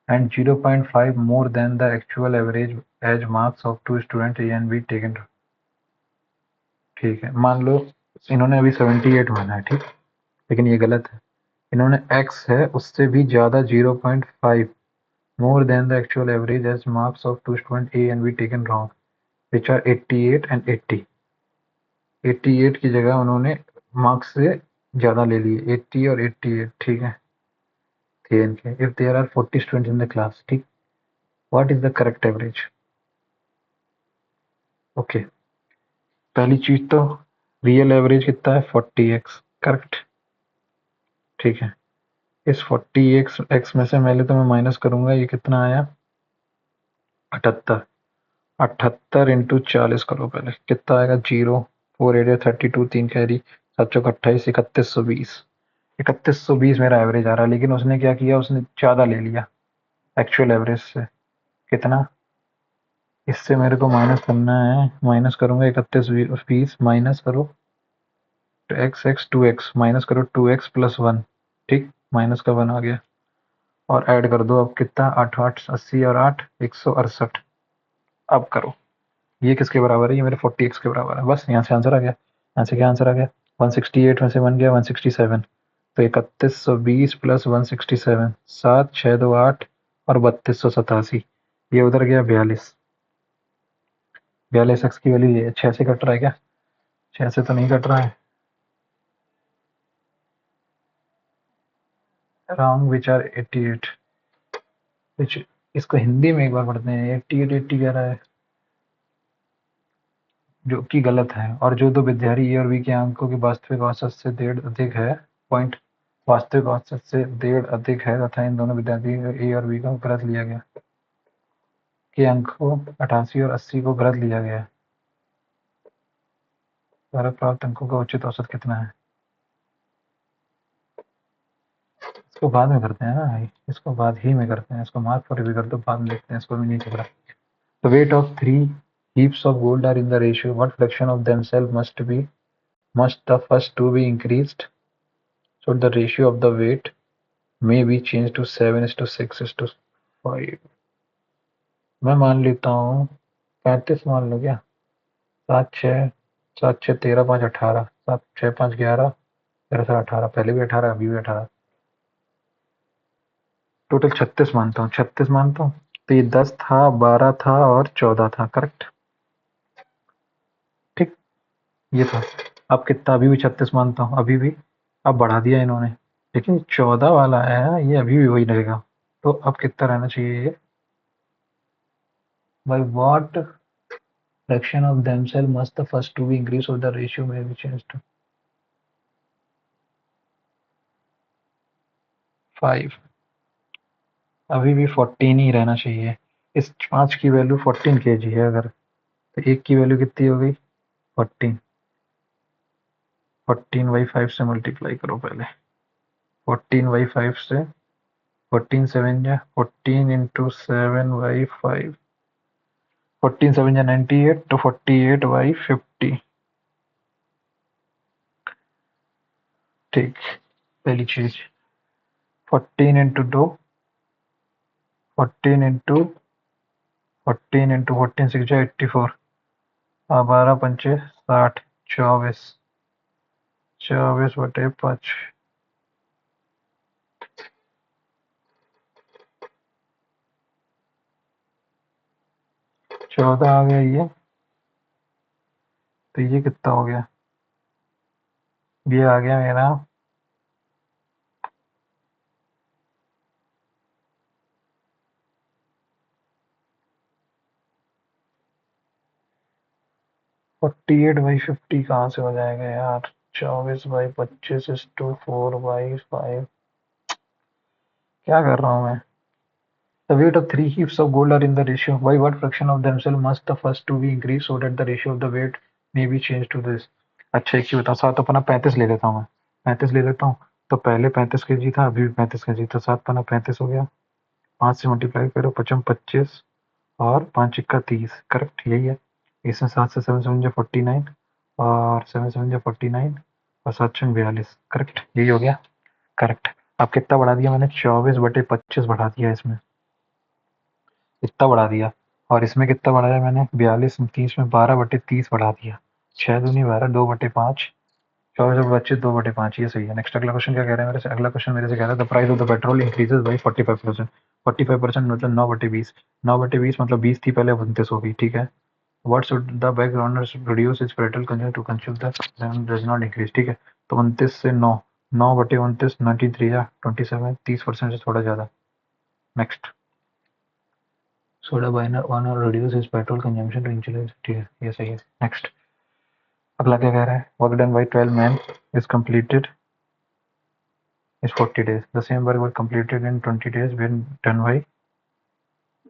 and 0.5 more than the actual average as marks of two students A and B taken। ठीक है, मान लो इन्होंने अभी 78 माना है, ठीक, लेकिन ये गलत है। इन्होंने x है उससे भी ज़्यादा 0.5 more than the actual average as marks of two students A and B taken wrong which are 88 and 80। 88 की जगह उन्होंने मार्क्स से ज़्यादा ले लिए, 80 और 88, ठीक है। थे इनके, if there are 40 students in the class, ठीक, what is the correct average? Okay, पहली चीज तो रियल एवरेज कितना है? 40x, correct. ठीक है, इस 40x में से पहले तो मैं माइनस करूंगा, ये कितना आया? 78, 78 इंटू 40 करो पहले, कितना आएगा? 0, 4 8 32, 3 कैरी, 7 चौक 28, 3120। 3120 मेरा एवरेज आ रहा है, लेकिन उसने क्या किया? उसने ज़्यादा ले लिया एक्चुअल एवरेज से। कितना? इससे मेरे को माइनस करना है, माइनस करूंगा 3120, माइनस करो तो x 2x, माइनस करो 2x प्लस 1, ठीक, माइनस का 1 आ गया, और ऐड कर दो। अब कितना? 8 8 80 और 8 168। अब करो, ये किसके बराबर है? ये मेरे 40x के बराबर है। बस यहाँ से आंसर आ गया। यहाँ से क्या आंसर आ गया? 168 में से 1 गया 167, तो 3120 प्लस 167, 7 6 2 8 और 3287, ये उधर गया 42। 42x की वैल्यू ये 6 से कट रहा है क्या? 6 से तो नहीं कट रहा है। रॉन्ग विच आर 88, विच, इसको हिंदी में एक बार पढ़ते हैं। 88 80 कह रहा है, जो कि गलत है। और जो दो विद्यार्थी ए और बी के अंकों की वास्तविक औसत से 1.5 अधिक है, पॉइंट वास्तविक औसत से 1.5 अधिक है, तथा इन दोनों विद्यार्थी ए और बी को गलत लिया गया, के अंकों 88 और 80 को गलत लिया गया है, द्वारा प्राप्त अंकों का उचित औसत कितना है? इसको बाद में करते हैं ना भाई, इसको बाद ही में करते हैं। इसको मार्क फॉर रिव्यू कर दो, बाद में देखते हैं, इसको भी नहीं चल रहा। The weight of 3 heaps of gold are in the ratio. What fraction of themselves must the first two be increased so the ratio of the weight may be changed to 7:6:5? मैं मान लेता हूँ 35 मान लो क्या? 7 6 13 5 18 7 6 5 11 13 से 18 पहले भी 18 अभी भी 18 टोटल 36 मानता हूँ 36 मानता हूँ तो ये 10 था 12 था और 14 था करेक्ट ठीक ये था अब कितना अभी भी 36 मानता हूँ अभी भी अब बढ़ा दिया इन्होंने लेकिन 14 वाला है ये अभी भी वही रहेगा तो अब कितना रहना चाहिए ये by what fraction of themselves must the first two be increased so the ratio may be changed to 5 अभी भी 14 ही रहना चाहिए इस 5 की वैल्यू 14 kg है अगर तो एक की वैल्यू कितनी हो गई 14 14 बाई 5 से मल्टीप्लाई करो पहले 14 बाई 5 से 14 7 या 14 इंटू 7/5 14 7 या 98 तो 48/50 ठीक पहली चीज 14 इंटू 2 14 इंटू 14 इंटू 14 6 जा 84 और 12 पंचे 60 24 24/5 14 आ गया ये तो ये कितना हो गया ये आ गया मेरा 48/50 कहाँ से हो जाएगा यार 24/25 इज टू 4/5 क्या कर रहा हूँ मैं The weight of 3 heaps of gold are in the ratio. By what fraction of themselves must the first two be increased so that the ratio of the weight may be changed to this? अच्छा एक चीज बताओ सात अपना 35 ले लेता हूँ मैं 35 ले लेता हूँ तो पहले 35 kg था अभी भी 35 kg तो 7 पना 35 हो गया 5 से मल्टीप्लाई करो 25 और 5 इक्का 30 करेक्ट यही है इसमें 7 से 7 7 49 और 7 7 49 और 7 6 42 करेक्ट यही हो गया करेक्ट अब कितना बढ़ा दिया मैंने 24/25 बढ़ा दिया इसमें इतना बढ़ा दिया और इसमें कितना बढ़ाया मैंने 42 30 में 12/30 बढ़ा दिया 6 दूनी 12 2/5 24/25 2/5 ये सही है नेक्स्ट अगला क्वेश्चन क्या कह रहा है मेरे से अगला क्वेश्चन मेरे से कह रहा है the price of the petrol increases by 45% 45% मतलब 9/20 9/20 मतलब 20 थी पहले 29 हो गई ठीक है what should the backgrounder reduce its petrol consume to consume the does not increase ठीक है तो 29 से 9 9/29 93 या 27 30% से थोड़ा ज़्यादा नेक्स्ट सोडा बाइनर ऑन और reduce his petrol consumption to insulate ठीक है ये सही है नेक्स्ट अगला क्या कह रहा है work done by 12 men is completed is 40 days the same work was completed in 20 days when done by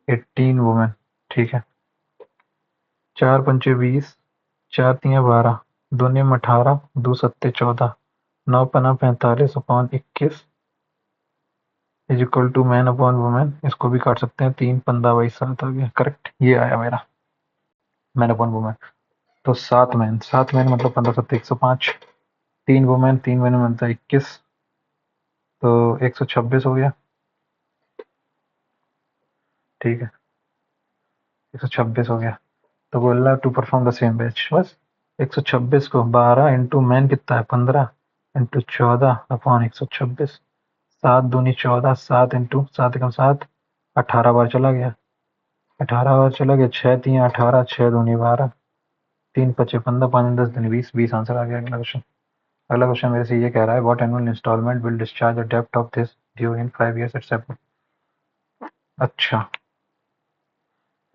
18 women ठीक है 4 पंचे 20 4 तिया 12 2 नियम 18 2 सत्ते 14 9 पना 45 upon 21 is equal to man upon women इसको भी काट सकते हैं 3 15/7 आ गया करेक्ट ये आया मेरा मैन अपॉन वुमेन तो 7 मैन मतलब 15 7 105 3 वुमेन बनता है 21 तो 126 हो गया ठीक है 126 हो गया तो बोला to perform the same batch बस 126 को 12 इंटू मैन कितना है 15 इंटू 14 अपॉन 126 7 दूनी 14 7 इंटू 7 एकम 7 18 बार चला गया 18 बार चला गया 6 3 18 6 दूनी 12 3 पचे 15 5 10 दूनी 20 20 आंसर आ गया अगला क्वेश्चन मेरे से ये कह रहा है what annual instalment will discharge the डेब्ट of this due in 5 years except अच्छा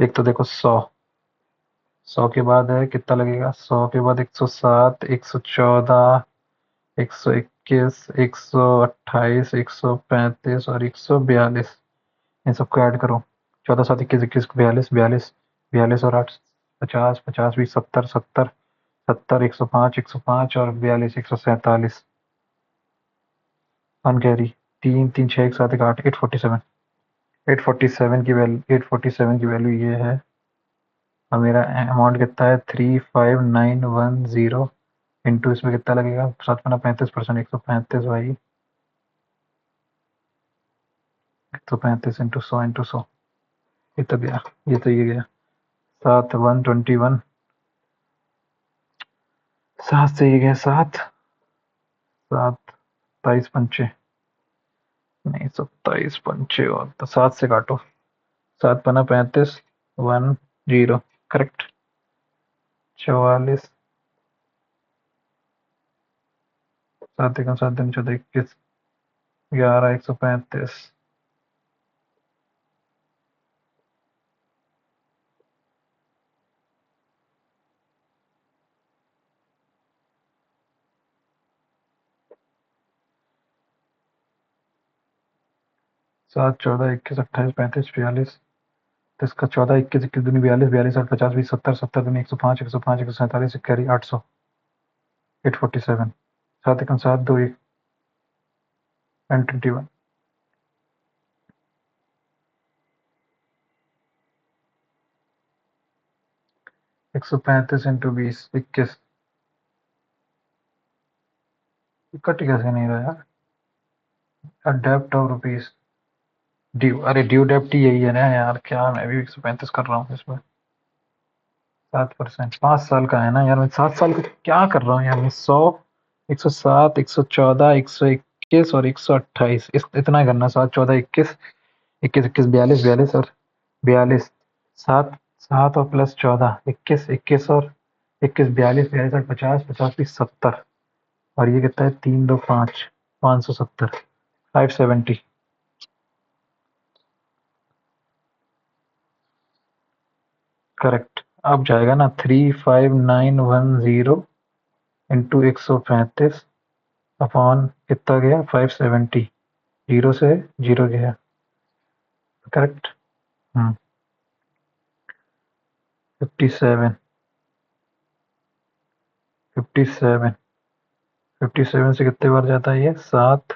एक तो देखो 100 के बाद है कितना लगेगा 100 के बाद 107 114 121 128 135 और 142 इन सबको ऐड करो 14 7 21 21 42 42 42 और 8 50 50 20 70 70 70 105 और 42 147 वन कैरी 3 3 6 1 7 1 8 847 847 की वैल्यू ये है और मेरा अमाउंट कितना है 35910 इंटू इसमें कितना लगेगा 7 35%, 135 भाई, 135 इंटू 100 ये तो गया, ये गया 7 121, 7 से ये गया 7 7 27 पंचे, नहीं 27 पंचे और तो 7 से काटो, 7 पना 35, 10 करेक्ट, 44, 7 1 7 2 14 21, 11 135, 7 14 21 28 35 46, तो इसका 14 21 21 दूनी 42 42 8 50 20 70 70 दूनी 105 105 147 इक्यारी 800 847, 7 1 7 2 1 and 21, 135 इंटू 20 21, कट कैसे नहीं रहा यार, डेप्ट ऑफ रुपीज ड्यू, अरे ड्यू डेप्ट ही यही है ना यार, क्या मैं भी 135 कर रहा हूँ इसमें, 7%, 5 साल का है ना यार, मैं 7 साल का क्या कर रहा हूँ यार, मैं 100 107 114 121 और 128 इतना करना, 7 14 21 21 21 42 42 और 42, 7 7 और प्लस 14 21 21 और 21 42 42 और 50 50 भी 70, और ये कितना है 3 2 5 570 570, करेक्ट। अब जाएगा ना 35910 इंटू 135 अपॉन कितना गया 570, जीरो से जीरो गया, करेक्ट। 57 57 57 से कितने बार जाता है ये, 7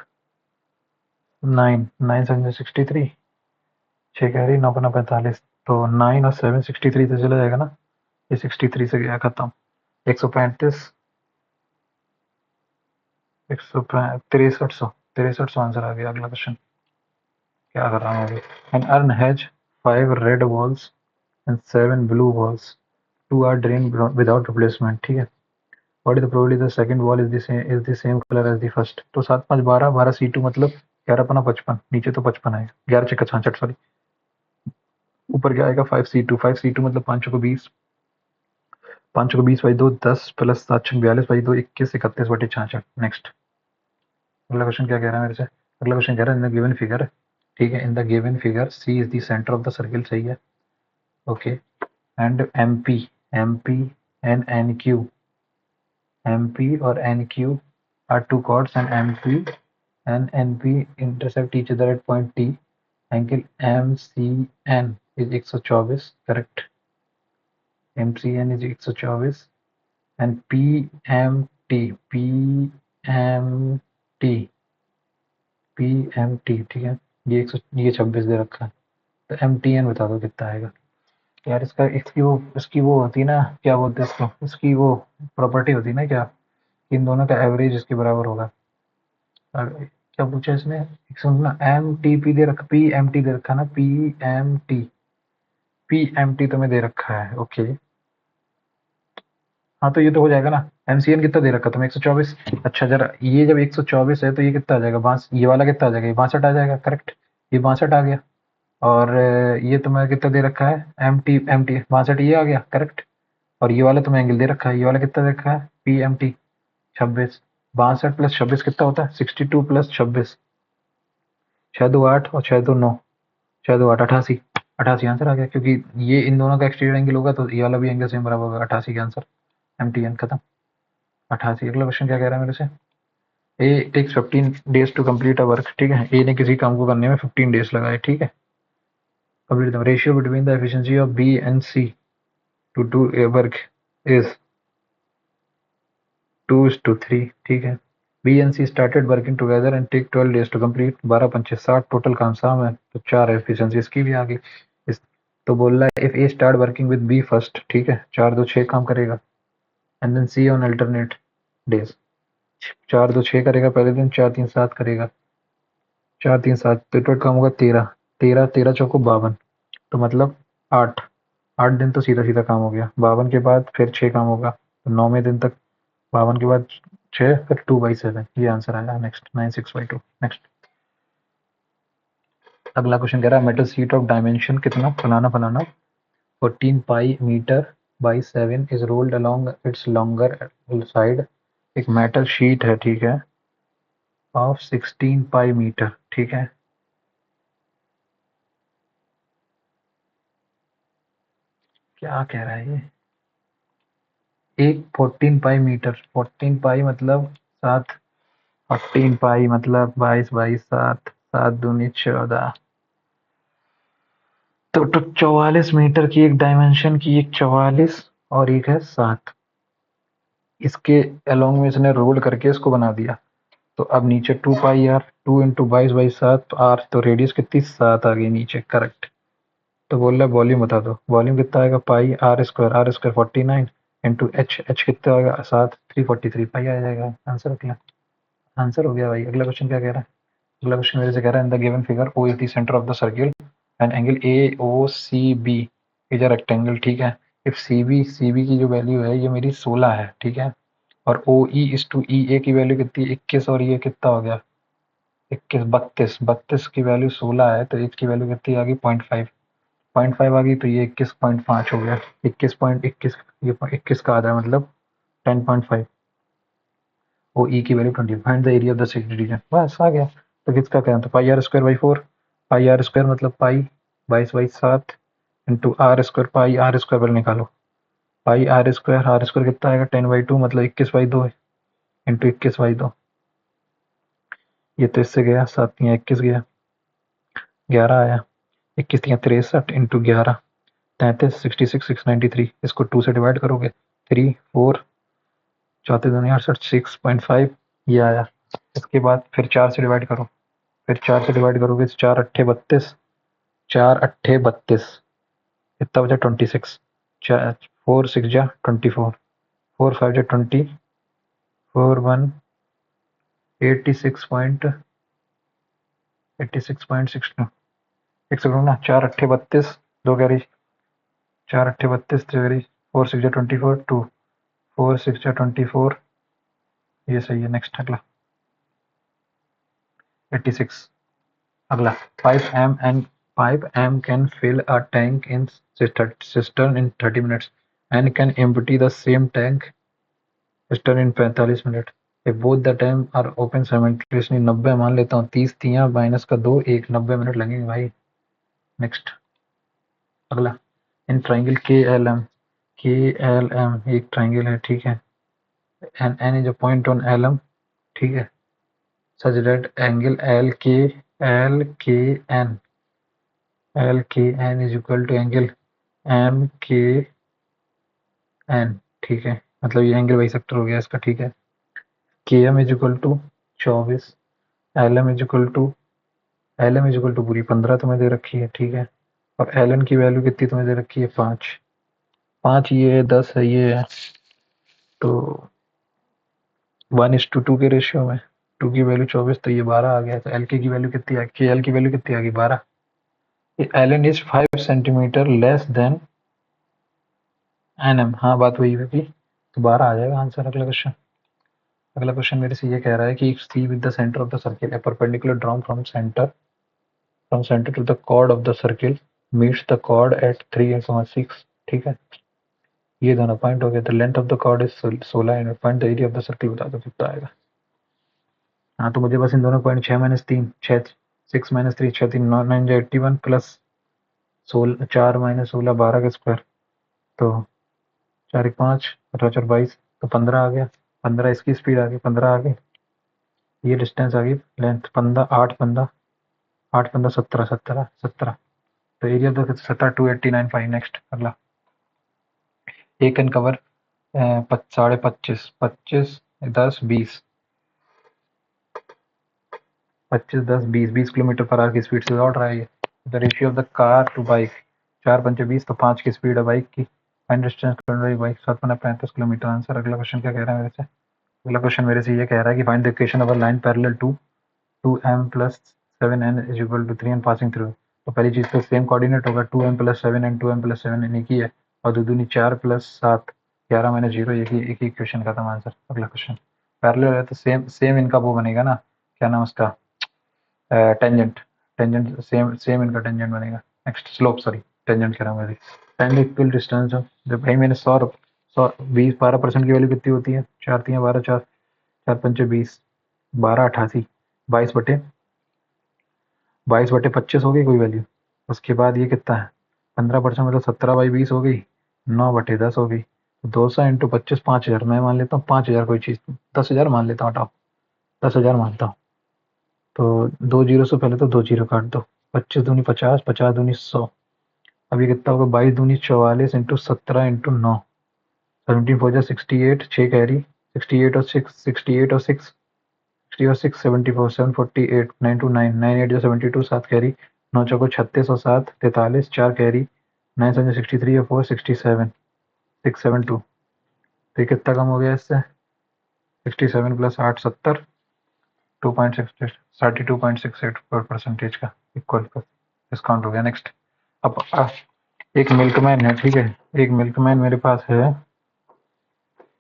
9 9 7 63, 6 कह रही 9 9 45, तो 9 और 7 63 से चला जाएगा ना, ये 63 से गया खत्म, 135 6300 आंसर आ गया। अगला क्वेश्चन क्या कर रहा हूँ अभी, an urn has 5 red balls and 7 blue balls, 2 are drawn without replacement, ठीक है। What is the probability the second ball is the same colour as the first, तो 7 5 12 12 C2 मतलब 11 पना 55, नीचे तो 55 आएगा, 11 छक्का 66 सॉरी, ऊपर क्या आएगा 5 C2 मतलब 5 को 20, 5 को 20 बाई 2 10 प्लस 7 42 बाई 2 21 31 बटे 66, नेक्स्ट। अगला क्वेश्चन क्या कह रहा है मेरे से, अगला क्वेश्चन कह रहा है इन द गिवन फिगर, ठीक है, in the given figure C is the centre of the circle, सही है, ओके, एंड एमपी एमपी और NQ are two chords and MP and NP intersect each other at point T. Angle MCN is 124, correct. MCN is 124 and PMT, ठीक है, ये 26 दे रखा है, तो MTN बता दो कितना आएगा यार, इसकी वो होती है ना, क्या बोलते हैं इसको, इसकी वो प्रॉपर्टी होती है ना क्या, इन दोनों का एवरेज इसके बराबर होगा। क्या पूछा इसने, एक सुनना, एम टी पी दे रखा, पी एम टी दे रखा ना, पी एम टी तुम्हें दे रखा है, ओके। हाँ तो ये तो हो जाएगा ना, एमसीएन कितना दे रखा तुम्हें 124, अच्छा जरा ये जब 124 है तो ये कितना आ जाएगा, बांस ये वाला कितना आ जाएगा, ये 62 आ जाएगा, करेक्ट, ये 62 आ गया, और ये तुम्हें कितना दे रखा है, एम टी 62 ये आ गया, करेक्ट, और ये वाला तुम्हें एंगल दे रखा है, ये वाला कितना दे रखा है, पी एम टी 26, 62 प्लस 26 कितना होता है 62 प्लस 26, 6 2 8 और 6 2 9, 6 2 8 88, 88 आंसर आ गया, क्योंकि ये इन दोनों का एक्सटीरियर एंगल होगा तो ये वाला भी एंगल सेम बराबर होगा, 88 का आंसर, एम टी एन खत्म, 88। अगला क्वेश्चन क्या कह रहा है मेरे से, A takes 15 days to complete a work, ठीक है, ए ने किसी काम को करने में 15 डेज लगाए, ठीक है, complete the ratio between the efficiency of B and C to do a work is 2:3, ठीक है, B and C started working together and take 12 days to complete, 12 पंचे 60 टोटल काम शाम है, तो 4 एफिशिएंसी इसकी भी आ गई, तो बोल रहा है if A start working with B first, ठीक है, 4 2 6 काम करेगा, and then C on alternate days, 4 2 6 करेगा पहले दिन, 4 3 7 करेगा, 4 3 7 तो टोटल काम होगा 13, 13 13 चौको 52, तो मतलब 8 8 दिन तो सीधा सीधा काम हो गया। 52 के बाद फिर 6 काम होगा, तो 9वें दिन तक 52 के बाद 6, फिर 2/7, ये आंसर आया। नेक्स्ट 96/2। नेक्स्ट अगला क्वेश्चन कह रहा है मेटल शीट ऑफ डायमेंशन कितना, फलाना फलाना 14 pi metre by 7 is rolled along its longer side. एक मेटल शीट है, ठीक है, ऑफ 16 पाई मीटर, ठीक है, क्या कह रहा है ये, एक 14 पाई मीटर, 14 पाई मतलब 7, 14 पाई मतलब 22 बाई 7, 7 दूनी 14, तो 44 मीटर की एक डायमेंशन की, एक 44 और एक है 7, इसके अलोंग में इसने रोल करके इसको बना दिया। तो अब नीचे 2 पाई आर, 2 × 22/7 आर, तो रेडियस कितनी 7 आ गई नीचे, करेक्ट। तो बोल रहा है वॉल्यूम बता दो, वॉल्यूम कितना आएगा, pi R square 49 into H, H कितना आएगा 7, 343 पाई आ जाएगा, आंसर निकला। आंसर हो गया भाई। अगला क्वेश्चन क्या कह रहा है, अगला क्वेश्चन मेरे से कह रहा है in the given figure O is the centre of the circle and angle A O C B is a rectangle, ठीक है। इफ सी बी की जो वैल्यू है ये मेरी 16 है, ठीक है, और ओ ई इज टू ई ए की वैल्यू कितनी है 21, और ये कितना हो गया 21, 32 की वैल्यू 16 है, तो एच की वैल्यू कितनी आ गई 0.5, 0.5 आ गई, तो ये 21.5 हो गया, 21.21, ये 21 का आधा मतलब 10.5, ओ ई की value 20, find the area of the six region, बस आ गया। तो किसका क्या तो पाई r²/4, पाई आर स्क्वायर मतलब पाई 22/7 इंटू आर² पाई r² पहले निकालो, पाई आर स्क्वायर कितना आएगा 10/2 मतलब 21/2 इंटू 21/2, ये तो इससे गया, 7 × 21 गया, 11 आया, 21 × 63 इंटू 11 33, 66 693, इसको 2 से डिवाइड करोगे 3 4, चौथे दूनी 68, 6.5 ये आया। इसके बाद फिर 4 से डिवाइड करो, फिर 4 से डिवाइड करोगे तो 4 8 32, 4 8 32, इतना बचा 26, 4 6 जा 24, 4 5 जा 20, 4 1 86.62, एक सेकंड ना, 4 8 32, दो कैरी, 4 8 32 कैरी, 4 6 जा 24, 2, 4 6 जा 24, ये सही है। नेक्स्ट अगला 86, अगला 5 m 5 m can fill a tank in cistern in 30 minutes and can empty the same tank cistern in 45 minutes if both the time are open simultaneously। 90 मान लेता हूँ, 30 तियाँ माइनस का 2 1, 90 मिनट लगेंगे भाई। नेक्स्ट अगला in triangle K L M एक triangle है, ठीक है, and N is a point on L M, ठीक है, such that angle L K N is equal to angle M K N, ठीक है, मतलब ये एंगल बाइसेक्टर हो गया इसका, ठीक है। K M is equal to 24, L M is equal to पूरी 15 तुम्हें दे रखी है, ठीक है, और एल एन की वैल्यू कितनी तुम्हें दे रखी है 5, 5 ये है, 10 है, ये है, तो 1:2 के रेशियो में 2 की वैल्यू 24, तो ये 12 आ गया। तो एल के की वैल्यू कितनी आ गई, एल की वैल्यू कितनी आ गई 12। L N is 5 centimetre less than N M, हाँ बात वही है, तो 12 आ जाएगा आंसर। अगला क्वेश्चन मेरे से ये कह रहा है कि C with the centre of the circle a perpendicular drawn from centre to the chord of the circle meets the chord at 3 6, ठीक है, ये दोनों पॉइंट हो गए। The length of the chord is 16 and find the area of the circle, बता दो कितना आएगा। हाँ तो मुझे बस इन दोनों पॉइंट 6 - 3 6, 6 - 3 6 3 9 9 जा 81 प्लस 16 4 - 16 12 का स्क्वायर, तो 4 1 5 18 4 22, तो 15 आ गया, 15 इसकी स्पीड आ गई, 15 आ गई, ये डिस्टेंस आ गई, लेंथ 15 8 15 8 15 17 17 17, तो एरिया तो 17 289.5। नेक्स्ट अगला एक can cover 25 25 10 20 25 10 20 20 kilometre per hour की स्पीड से दौड़ रहा है ये। The ratio of the car to bike 4 पंचे 20 तो 5 की स्पीड है बाइक की। Find distance bike 7 35 kilometre. Answer. अगला क्वेश्चन क्या कह रहा है मेरे से? अगला क्वेश्चन मेरे से ये कह रहा है कि find the equation of a line parallel to 2m plus 7n is equal to 3n passing through। तो पहली चीज तो सेम कोऑर्डिनेट होगा 2m plus 7n 2m plus 7n एक ही है और दो दूनी 4 प्लस 7 11 माइनस 0 एक ही इक्वेशन का था आंसर। अगला क्वेश्चन पैरेलल है तो सेम सेम इनका वो बनेगा ना, क्या नाम उसका, टेंजेंट। टेंजेंट सेम सेम इनका टेंजेंट बनेगा। नेक्स्ट स्लोप, सॉरी टेंजेंट कह रहा हूँ मैं। फाइंड द इक्वल डिस्टेंस जब भाई मैंने 100 20 12% की वैल्यू कितनी होती है? 4 3 12 4 4 पंचे 20 12 88 22/25 हो गई कोई वैल्यू। उसके बाद ये कितना है? 15% मतलब 17/20 हो गई। 9/10 हो गई। तो 200 इंटू 25 5,000 मैं मान लेता हूँ। 5,000 कोई चीज़ 10,000 मान लेता हूँ, हटाओ 10,000 मानता हूँ। तो 2 जीरो से पहले तो 2 जीरो काट दो। 25 दूनी 50 50 दूनी 100। अब ये कितना होगा? 22 दूनी 44 इंटू 17 इंटू 9 17 4 68 6 कैरी 68 और 6 68 और 6 60 और 6 74 748 9 टू 9 9 8 जो 72 7 कैरी 9 चौको 36 और 7 43 4 कैरी 9 7 63 और 4 67 672। तो ये कितना कम हो गया इससे? 67 प्लस 8 70 2.68 32.68 पर परसेंटेज का इक्वल पर डिस्काउंट हो गया। नेक्स्ट अब एक मिल्कमैन है, ठीक है, एक मिल्कमैन मेरे पास है,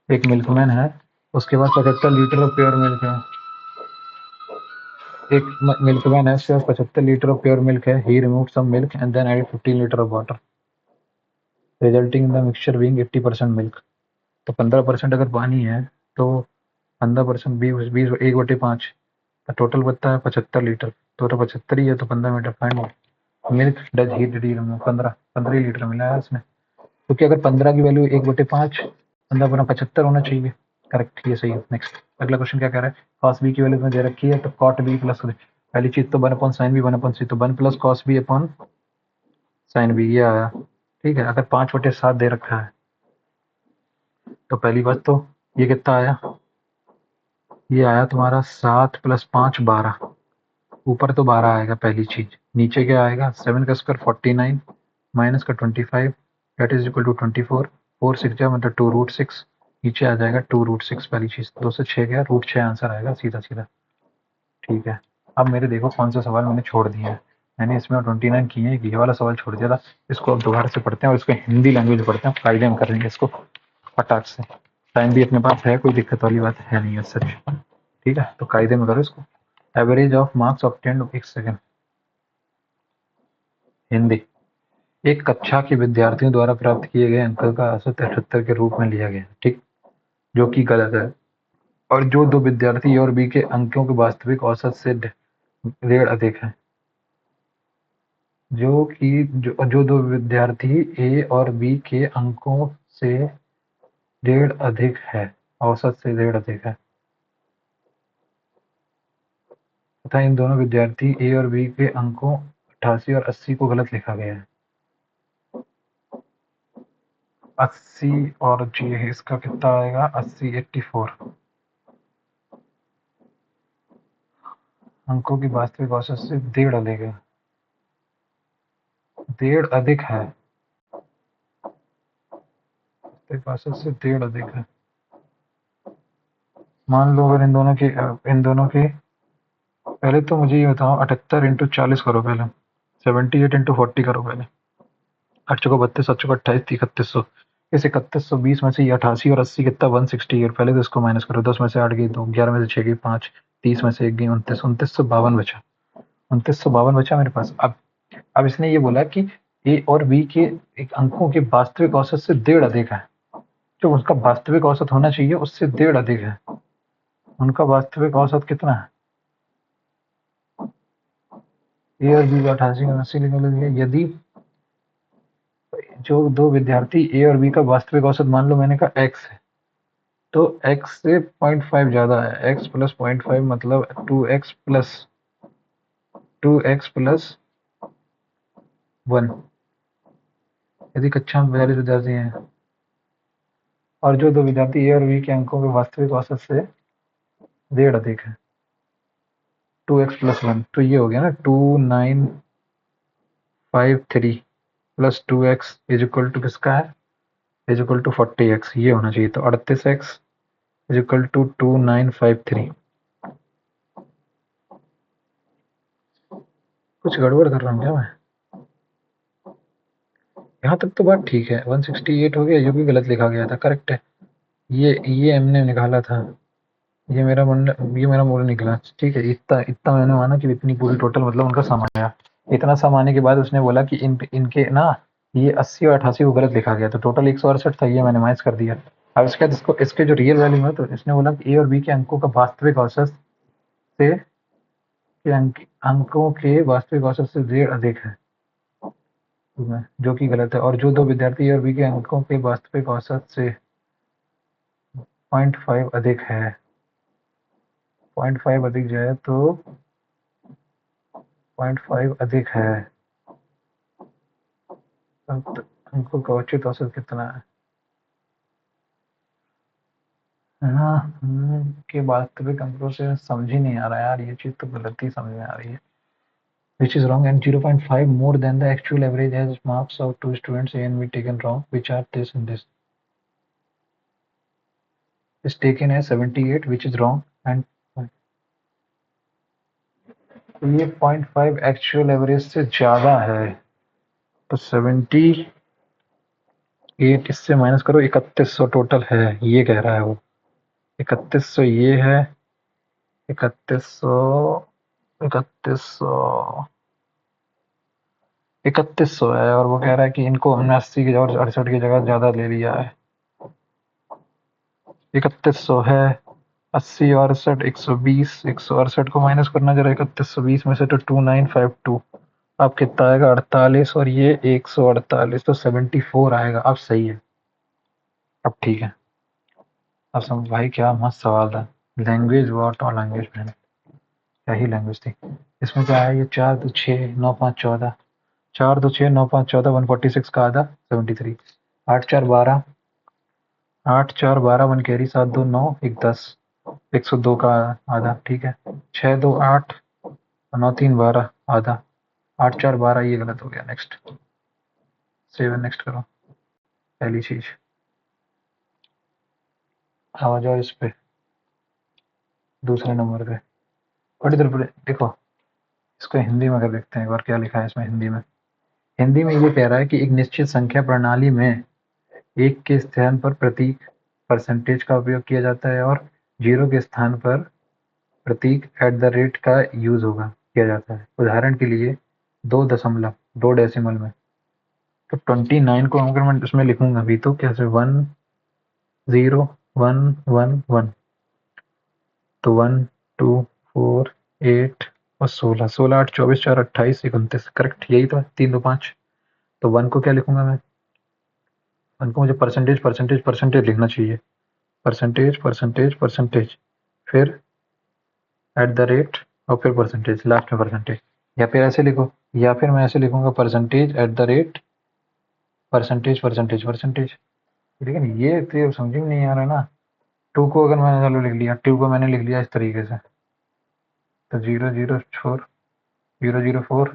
एक मिल्कमैन है, उसके पास 75 लीटर ऑफ प्योर मिल्क है। एक मिल्कमैन है, उसके पास 75 लीटर ऑफ प्योर मिल्क है। He remove some milk and then added 15 litre of water resulting in the mixture being 80% milk. तो 15% अगर पानी है तो 15% 20 1/5 तो टोटल बनता है 75 लीटर। टोटल 75 ही है तो 15 metre find milk does he did remove 15 litre मिला है उसने। क्योंकि अगर 15 की वैल्यू 1/5 15 75 होना चाहिए। करेक्ट, ये सही है। नेक्स्ट अगला क्वेश्चन क्या कह रहा है? कॉस बी की वैल्यू में दे रखी है तो कॉट बी प्लस पहली चीज तो 1/sin बी 1/c तो 1 plus cos B upon sine B ये आया। ठीक है, अगर 5/7 दे रखा है तो पहली बात तो ये कितना आया? ये आया तुम्हारा 7 प्लस 5 12। ऊपर तो 12 आएगा पहली चीज। नीचे क्या आएगा? 7 का स्क्वायर 49 माइनस का 25 दैट इज इक्वल टू 24। 4 6 जा मतलब 2√6। नीचे आ जाएगा 2√6 पहली चीज। 2 से 6 गया √6 आंसर आएगा सीधा सीधा। ठीक है, अब मेरे देखो कौन सा सवाल मैंने छोड़ दिया है। मैंने इसमें 29 किए हैं, ये वाला सवाल छोड़ दिया था। इसको अब दोबारा से पढ़ते हैं और इसको हिंदी लैंग्वेज में पढ़ते हैं। कायदे में करेंगे इसको फटाक से। टाइम भी अपने पास है, कोई दिक्कत वाली बात है नहीं है सच। ठीक है, तो कायदे में करो इसको। एवरेज ऑफ मार्क्स ऑब्टेन्ड, एक सेकेंड, हिंदी। एक कक्षा के विद्यार्थियों द्वारा प्राप्त किए गए अंक का औसत 78 के रूप में लिया गया, ठीक, जो कि गलत है। और जो दो विद्यार्थी ए और बी के अंकों के वास्तविक औसत से डेढ़ अधिक है। जो दो विद्यार्थी ए और बी के अंकों से डेढ़ अधिक है, औसत से डेढ़ अधिक है, तथा इन दोनों विद्यार्थी ए और बी के अंकों 88 और 80 को गलत लिखा गया है। 80 और जी इसका कितना आएगा? 80 84 अंकों की वास्तविक औसत से डेढ़ अधिक है। डेढ़ अधिक है, वास्तविक औसत से डेढ़ अधिक है। मान लो अगर इन दोनों के पहले तो मुझे ये बताओ 78 इंटू 40 करो पहले। 78 इंटू 40 करो पहले। 8 चौको 32 7 चौको 28 3100। इस 3120 में से ये 88 और 80 कितना? 168। पहले तो इसको माइनस करो। 10 में से 8 गई 2, 11 में से 6 गई 5, 30 में से 1 गई 29, 2952 बचा। 2952 बचा मेरे पास। अब इसने ये बोला कि ए और बी के एक अंकों के वास्तविक औसत से डेढ़ अधिक है। जो उसका वास्तविक औसत होना चाहिए उससे डेढ़ अधिक है। उनका वास्तविक औसत कितना है? ए और बी का 88 और 80 निकल। यदि जो दो विद्यार्थी ए और बी का वास्तविक औसत मान लो मैंने कहा x है, तो x से 0.5 ज्यादा है। x प्लस 0.5 मतलब 2x प्लस 1 यदि कक्षा में 42 विद्यार्थी हैं और जो दो विद्यार्थी ए और बी के अंकों के वास्तविक औसत से डेढ़ अधिक है। 2x प्लस 1 तो ये हो गया ना 2953 plus 2x is equal to किसका है, इज इक्वल टू 40x, ये होना चाहिए। तो 38x इज इक्वल टू 2953। कुछ गड़बड़ कर रहा हूँ क्या मैं? यहाँ तक तो बात ठीक है। 168 हो गया, ये भी गलत लिखा गया था, करेक्ट है। ये हमने निकाला था, ये मेरा मूल निकला, ठीक है। इतना इतना मैंने माना कि इतनी पूरी टोटल मतलब उनका सम आया। इतना सम आने के बाद उसने बोला कि इनके ना ये 80 और 88 को गलत लिखा गया, तो टोटल 168 था, ये मैंने माइनस कर दिया। अब इसके बाद इसको इसके जो रियल वैल्यू है, तो इसने बोला कि ए और बी के अंकों का वास्तविक औसत से अंकों के वास्तविक औसत से z अधिक है, जो कि गलत है। और जो दो विद्यार्थी ए और बी के अंकों के वास्तविक औसत से 0.5 अधिक है, 0.5 अधिक जो है तो 0.5 अधिक है, अंकों का उचित औसत कितना है? हाँ, के वास्तविक अंकों से समझ ही नहीं आ रहा यार, ये चीज तो गलत ही समझ में आ रही है। Which is wrong, and 0.5 more than the actual average as marks of two students A and B taken wrong, which are this and this. Is taken as 78, which is wrong, and ये 0.5 actual average से ज्यादा है, तो 78 इससे minus करो, 3100 total है, ये कह रहा है वो। 3100 ये है, 3100, 3100, 3100 है, और वो कह रहा है कि इनको हमने 80 की और 68 की जगह ज्यादा ले लिया है। 3100 है, 80 और 68, 120, 168 को माइनस करना जरा 3120 में से, तो 2952। अब कितना आएगा, 48, और ये 148, तो 74 आएगा। अब सही है, अब ठीक है। अब समझ भाई, क्या मस्त सवाल था। लैंग्वेज वॉट और लैंग्वेज मैन, क्या ही लैंग्वेज थी। इसमें क्या है, ये 4 2 6 9 5 14, 4 2 6 9 5 14, 146 का आधा 73, 8 4 12, 8 4 12, 1 कैरी, 7 2 9, 1 10, 102 का आधा, ठीक है। 6 2 8, 9 3 12 आधा, 8 4 12, ये गलत हो गया। नेक्स्ट, सेवन नेक्स्ट करो। पहली चीज, आ जाओ इस पे, दूसरे नंबर पे। बड़ी देर पड़े देखो, इसको हिंदी में कर देखते हैं एक बार, क्या लिखा है इसमें हिंदी में। हिंदी में ये कह रहा है कि एक निश्चित संख्या प्रणाली में एक के स्थान पर प्रतीक परसेंटेज का उपयोग किया जाता है, और जीरो के स्थान पर प्रतीक एट द रेट का यूज होगा किया जाता है। उदाहरण के लिए 2 दशमलव 2 डेसिमल में, तो 29 को अगर मैं इसमें लिखूंगा अभी, तो कैसे 1 0 1 1 1, तो 1 2 4 8 और 16, 16 8 24 4 28 29, करेक्ट, यही तो है। 3 2 5, तो 1 को क्या लिखूंगा मैं, 1 को मुझे परसेंटेज परसेंटेज परसेंटेज लिखना चाहिए, परसेंटेज परसेंटेज परसेंटेज, फिर एट द रेट, और फिर परसेंटेज, लास्ट में परसेंटेज। या फिर ऐसे लिखो, या फिर मैं ऐसे लिखूंगा, percentage at the rate, percentage percentage percentage. लेकिन ये तो समझ में नहीं आ रहा ना। 2 को अगर मैंने चलो लिख लिया, 2 को मैंने लिख लिया इस तरीके से, तो 0 0 4 0 0 4,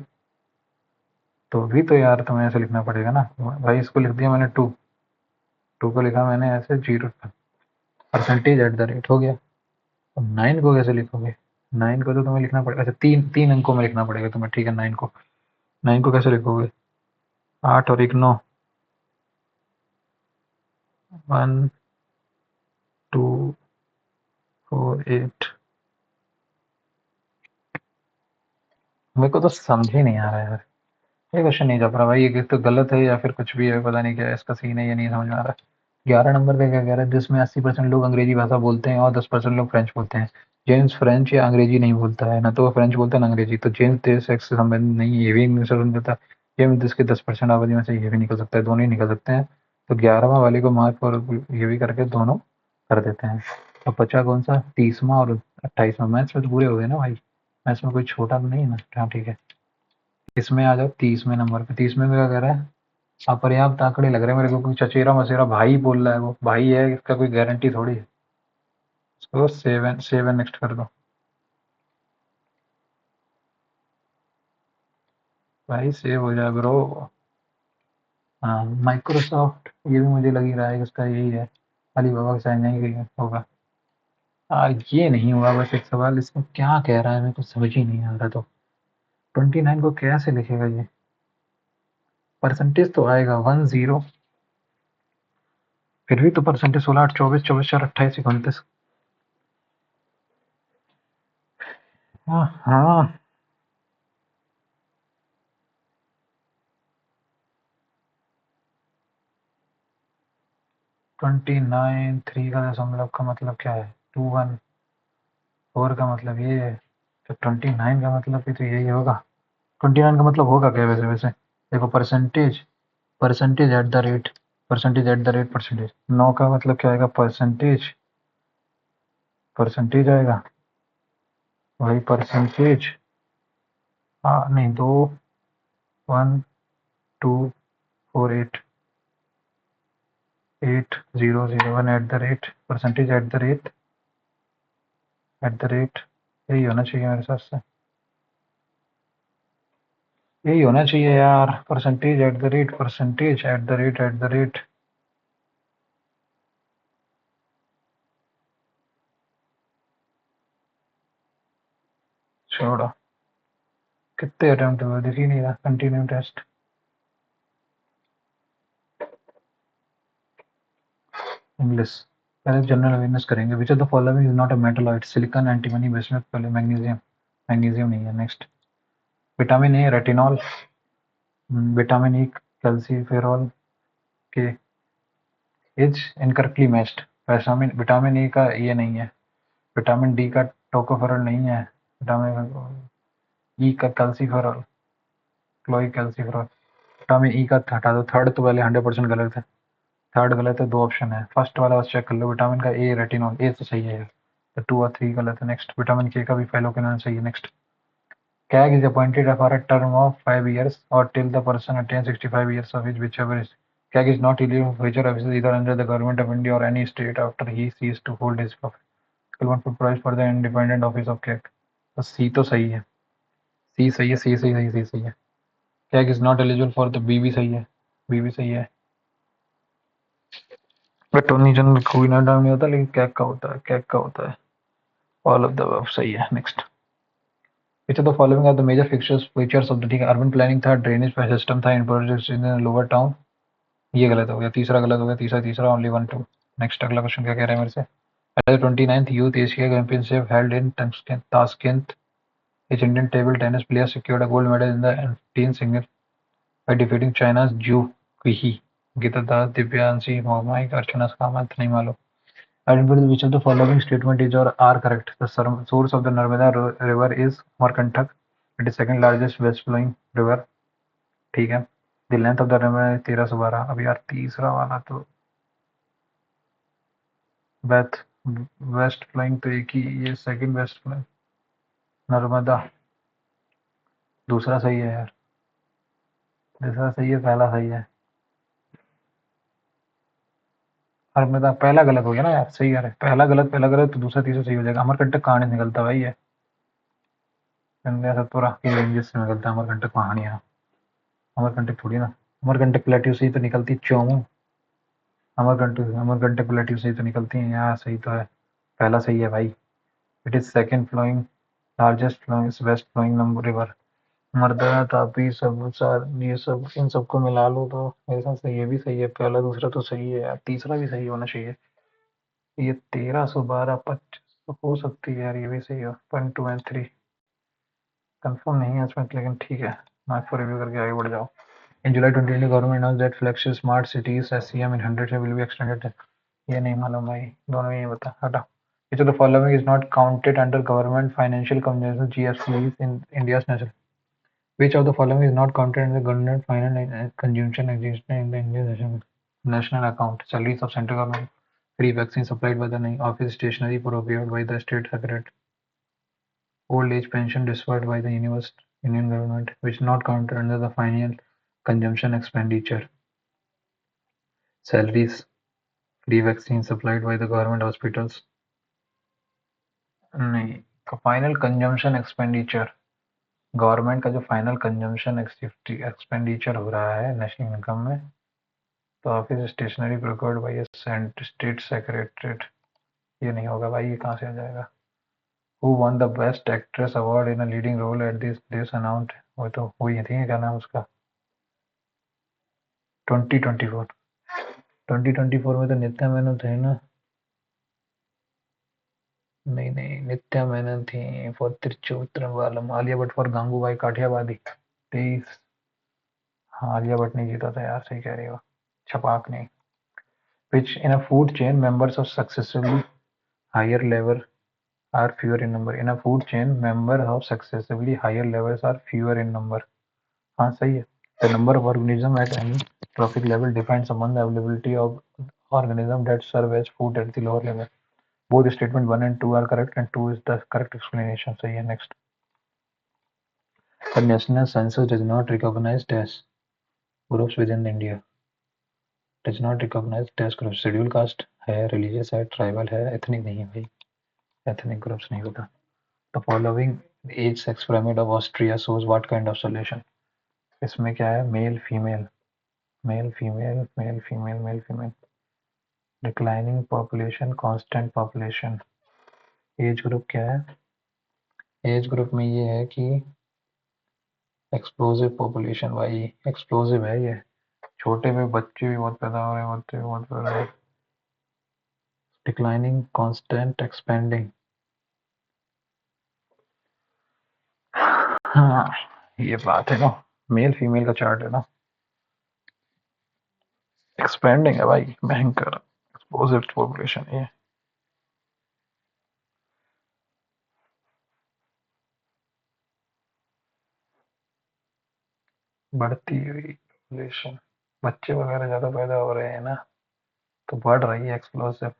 तो भी तो यार तुम्हें ऐसे लिखना पड़ेगा ना भाई। इसको लिख दिया मैंने 2, 2 को लिखा मैंने ऐसे 0, परसेंटेज एट द रेट हो गया। अब 9 को कैसे लिखोगे, 9 को तो तुम्हें लिखना पड़ेगा, अच्छा तीन तीन अंकों में लिखना पड़ेगा तुम्हें, ठीक है। 9 को कैसे लिखोगे, 8 और 1 9, 1 2 4 8। मेरे को तो समझ ही नहीं आ रहा है यार, ये क्वेश्चन नहीं जब रहा भाई, ये तो गलत है या फिर कुछ भी है, पता नहीं क्या है इसका सीन है, ये नहीं समझ में आ रहा। 11 नंबर पे क्या कह रहा है, जिसमें 80% लोग अंग्रेजी भाषा बोलते हैं और 10% लोग फ्रेंच बोलते हैं। जेम्स फ्रेंच या अंग्रेजी नहीं बोलता है, ना तो वो फ्रेंच बोलता है ना अंग्रेजी, तो जेम्स देश सेक्स से संबंधित नहीं है, ये भी इंग्लिश से संबंधित था। जेम्स देश के 10% आबादी में से ये भी निकल सकता है, दोनों ही निकल सकते हैं। तो 11वां वाले को मार्क और ये भी करके दोनों कर देते हैं। अब बचा कौन सा, 30वां और 28वां। मैथ्स में तो पूरे हो गए ना भाई, मैथ्स में कोई छोटा तो नहीं है ना। हाँ ठीक है, इसमें आ जाओ 30वें नंबर पे। 30वें में क्या कह रहा है, अपर्याप्त आंकड़े लग रहे हैं मेरे को, कोई चचेरा मचेरा भाई बोल रहा है, वो भाई है इसका कोई गारंटी थोड़ी है। इसको सेवन सेवन नेक्स्ट कर दो भाई, सेव हो जाए ब्रो। हाँ, माइक्रोसॉफ्ट, ये भी मुझे लग ही रहा है कि उसका यही है, अलीबाबा का शायद नहीं होगा। ये नहीं हुआ बस एक सवाल, इसमें क्या कह रहा है मेरे को समझ ही नहीं आ रहा। तो 29 को कैसे लिखेगा ये? परसेंटेज तो आएगा 10, फिर भी तो परसेंटेज 16 8 24 24 4 28 29। हाँ हाँ, 29 3 का दशमलव का मतलब क्या है? 214 का मतलब ये है, तो 29 का मतलब भी तो यही होगा। 29 का मतलब होगा क्या वैसे? वैसे देखो, percentage, percentage at the rate, percentage at the rate percentage, 9 का मतलब क्या आएगा? परसेंटेज, परसेंटेज आएगा वही परसेंटेज। हाँ नहीं, 2 1 2 4 8 8001 eight the rate percentage at the rate, यही होना चाहिए मेरे हिसाब से, यही होना चाहिए यार। Percentage at the rate, percentage at the rate. छोड़ो, कितने अटेम्प्ट हुए दिख ही नहीं रहा। Continue test, English. पहले जनरल अवेयरनेस करेंगे। Which of the following is not a metalloid? Silicon, antimony, bismuth, पहले मैग्नीशियम। मैग्नीशियम नहीं है। Next, vitamin A, retinol, vitamin E, calciferol के is incorrectly matched. Vitamin vitamin A का ये नहीं है, विटामिन डी का टोकोफेरॉल नहीं है, विटामिन ई का calciferol, Chloe calciferol. Vitamin E का हटा दो। थर्ड तो पहले 100% गलत है, थर्ड गलत है। दो ऑप्शन है, फर्स्ट वाला बस चेक कर लो। विटामिन का ए, रेटिनॉल, ए तो सही है यार, तो 2 और 3 गलत है। नेक्स्ट, विटामिन के का भी फाइलोक्विनोन सही है। Next, CAG is appointed for a term of 5 years or till the person attains 65 years of age, whichever is. CAG is not eligible for future offices either under the government of India or any state after he ceased to hold his office. One for price for the independent office of CAG. तो सी तो सही है, सी सही है, सी सही सही सी सही है। CAG is not eligible for the B भी सही है, बी भी सही है। अटॉर्नी जनरल कोई ना नाम नहीं होता, लेकिन कैग का होता है, कैग का होता है। ऑल ऑफ द अबव सही है। Next, which of the following are the major features of the, ठीक है, अर्बन प्लानिंग था, ड्रेनेज सिस्टम था, इन प्रोजेक्ट्स इन लोअर टाउन। ये गलत हो गया, तीसरा गलत हो गया, तीसरा तीसरा ओनली 1 2। नेक्स्ट, अगला क्वेश्चन क्या कह रहा है मेरे से? At the 29th youth Asia championship held in Tashkent, each Indian table tennis player secured a gold medal in the team single by defeating China's Zhu Kuihi, Gita Das, Divyanshi Mohmai, Archana Kamath, नहीं मालूम। Identify which of the following statement is or are correct. The source of the Narmada river is Amarkantak. It is second largest west flowing river. ठीक है। The length of the river is 1312। अब यार तीसरा वाला तो waste, west flowing तो एक ही, ये सेकंड वेस्ट फ्लोइंग नर्मदा। दूसरा सही है यार, दूसरा सही है, पहला सही है। नर्मदा पहला गलत हो गया ना यार, सही है, पहला गलत, पहला गलत तो दूसरा तीसरा सही हो जाएगा। अमरकंटक कहानी निकलता भाई है, गंगा सतपुरा की रेंजेस से निकलता है अमरकंटक पहाड़ियाँ। अमरकंटक थोड़ी ना, अमरकंटक प्लेट्यू से ही तो निकलती चोमू। अमरकंटक, अमरकंटक प्लेट्यू से ही तो निकलती है यार, सही तो है, पहला सही है भाई। It is second flowing largest flowing west flowing number river. मर्दाना, तापी, सब ये सब, इन सबको मिला लो तो मेरे हिसाब से ये भी सही है। पहला दूसरा तो सही है यार, तीसरा भी सही होना चाहिए। ये 1312 25 तो हो सकती है यार, ये भी सही हो। 1 2 एंड 3 कंफर्म नहीं है इसमें, लेकिन ठीक है, मार्क फॉर रिव्यू करके आगे बढ़ जाओ। इन जुलाई 2020 government announced that flagship smart cities SCM in 100 will be extended। ये नहीं मालूम भाई, दोनों ही बता, हटा। Which of the following is not counted under government financial consumption GFCs in India's national? Which of the following is not counted under government financial consumption existing in the Indian national account? Salaries of central government, free vaccine supplied by the office, stationery procured by the state secretary, old age pension disbursed by the union government, which not counted under the final consumption expenditure. Salaries, free vaccine supplied by the government hospitals, नहीं। Final consumption expenditure, government का जो final consumption expenditure हो रहा है national income में, तो office stationery procured by state secretariat, ये नहीं होगा भाई, ये कहाँ से आ जाएगा। Who won the best actress award in a leading role at this announced, वो तो वही थी, क्या नाम उसका, 2024। 2024 में तो नित्या मेनन थे ना, नहीं नहीं, नित्या मेनन थी for तिरुचित्रम Walam, Alia Bhatt for गांगूबाई काठियावादी 23। हाँ आलिया भट्ट नहीं जीता था यार, सही कह रही हो, छपाक नहीं। Which in a food chain members of successively higher level are fewer in number. In a food chain members of successively higher levels are fewer in number. हाँ सही है। The number of organism at any trophic level depends upon the availability of organism that serve as food at the lower level. Both statement 1 and 2 are correct and 2 is the correct explanation. सही है। Next. The national census does not recognize dash groups within India. Does not recognize dash groups. Scheduled caste है, religious है, tribal है, ethnic नहीं है भाई, ethnic groups नहीं होता। The following age sex pyramid of Austria shows what kind of solution? इसमें क्या है, male female, male female, male female, male female, declining population, constant population. Age group क्या है, एज ग्रुप में ये है कि एक्सप्लोसिव पॉपुलेशन, भाई एक्सप्लोसिव है ये, छोटे में बच्चे भी बहुत पैदा हो रहे हैं, बच्चे भी बहुत पैदा हो रहे हैं। डिक्लाइनिंग, कांस्टेंट, एक्सपेंडिंग, हाँ ये बात है ना, मेल फीमेल का चार्ट है ना, एक्सपेंडिंग है भाई, भयंकर एक्सप्लोसिव पॉपुलेशन ये। बढ़ती हुई पॉपुलेशन, बच्चे वगैरह ज्यादा पैदा हो रहे हैं ना, तो बढ़ रही है एक्सप्लोसिव,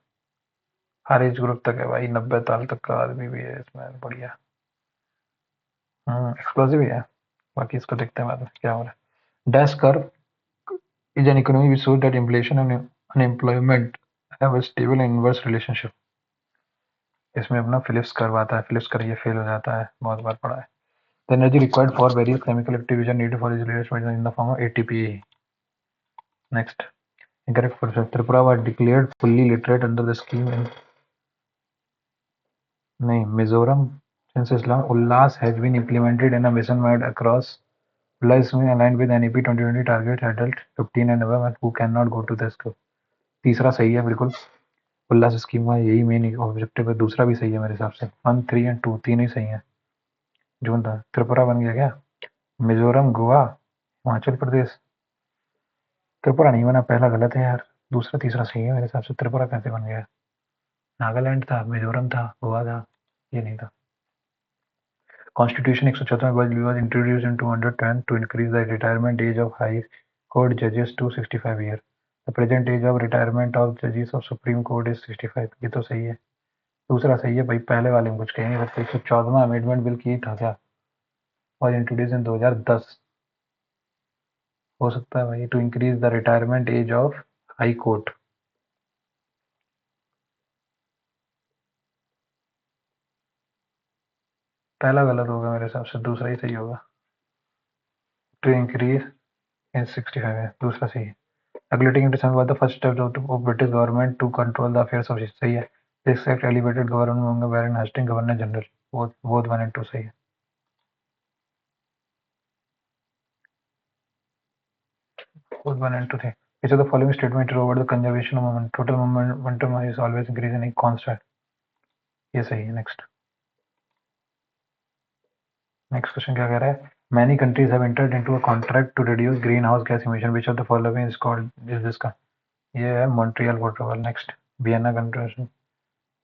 हर एज ग्रुप तक है भाई, 90 साल तक का आदमी भी है इसमें, बढ़िया। एक्सप्लोसिव ही है। बाकी इसको देखते हैं बाद में क्या हो रहा है। Dash curve is an economy which shows that inflation and unemployment have a stable and inverse relationship. इसमें अपना फिलिप्स कर्व आता है, फिलिप्स कर्व ये फेल हो जाता है, बहुत बार पढ़ा है। The energy required for various chemical activities needed for respiration in the form of ATP. Next. Incorrect for Tripura was declared fully literate under the scheme in नहीं Mizoram since Islam Ullas has been implemented in a nationwide across Ullas में aligned with NEP 2020 target adult 15 and above and who cannot go to the school। तीसरा सही है बिल्कुल, उल्लास scheme का यही main objective है। दूसरा भी सही है मेरे हिसाब से, 1, 3 एंड 2 तीन ही सही है। जून था, त्रिपुरा बन गया क्या, मिजोरम, गोवा, हिमाचल प्रदेश, त्रिपुरा नहीं बना, पहला गलत है यार, दूसरा तीसरा सही है मेरे हिसाब से। त्रिपुरा कैसे बन गया, नागालैंड था, मिजोरम था, गोवा था, ये नहीं था। Constitution 114 was introduced in 210 to increase the retirement age of High Court judges to 65 years. The present age of retirement of judges of Supreme Court is 65। ये तो सही है, दूसरा सही है भाई, पहले वाले में कुछ कह नहीं सकते। 114वां अमेंडमेंट बिल की था क्या, और इंट्रोड्यूस इन 2010, हो सकता है भाई, to increase the retirement age of high court. पहला गलत होगा मेरे हिसाब से, दूसरा ही सही होगा, टू इंक्रीज इन 65 है, दूसरा सही है। Regulating industry was the first step of British government to control the affairs of सही है। This act elevated government among Warren Hastings Governor General, both 1 and 2 सही है। both 1 and 2 थे। Which of the following statement is over the conservation of moment? Total momentum is always increasing in constant, ये सही है। Next question क्या कह रहा है, many countries have entered into a contract to reduce greenhouse gas emission, which of the following is called is this का, ये है Montreal protocol. Next, Vienna convention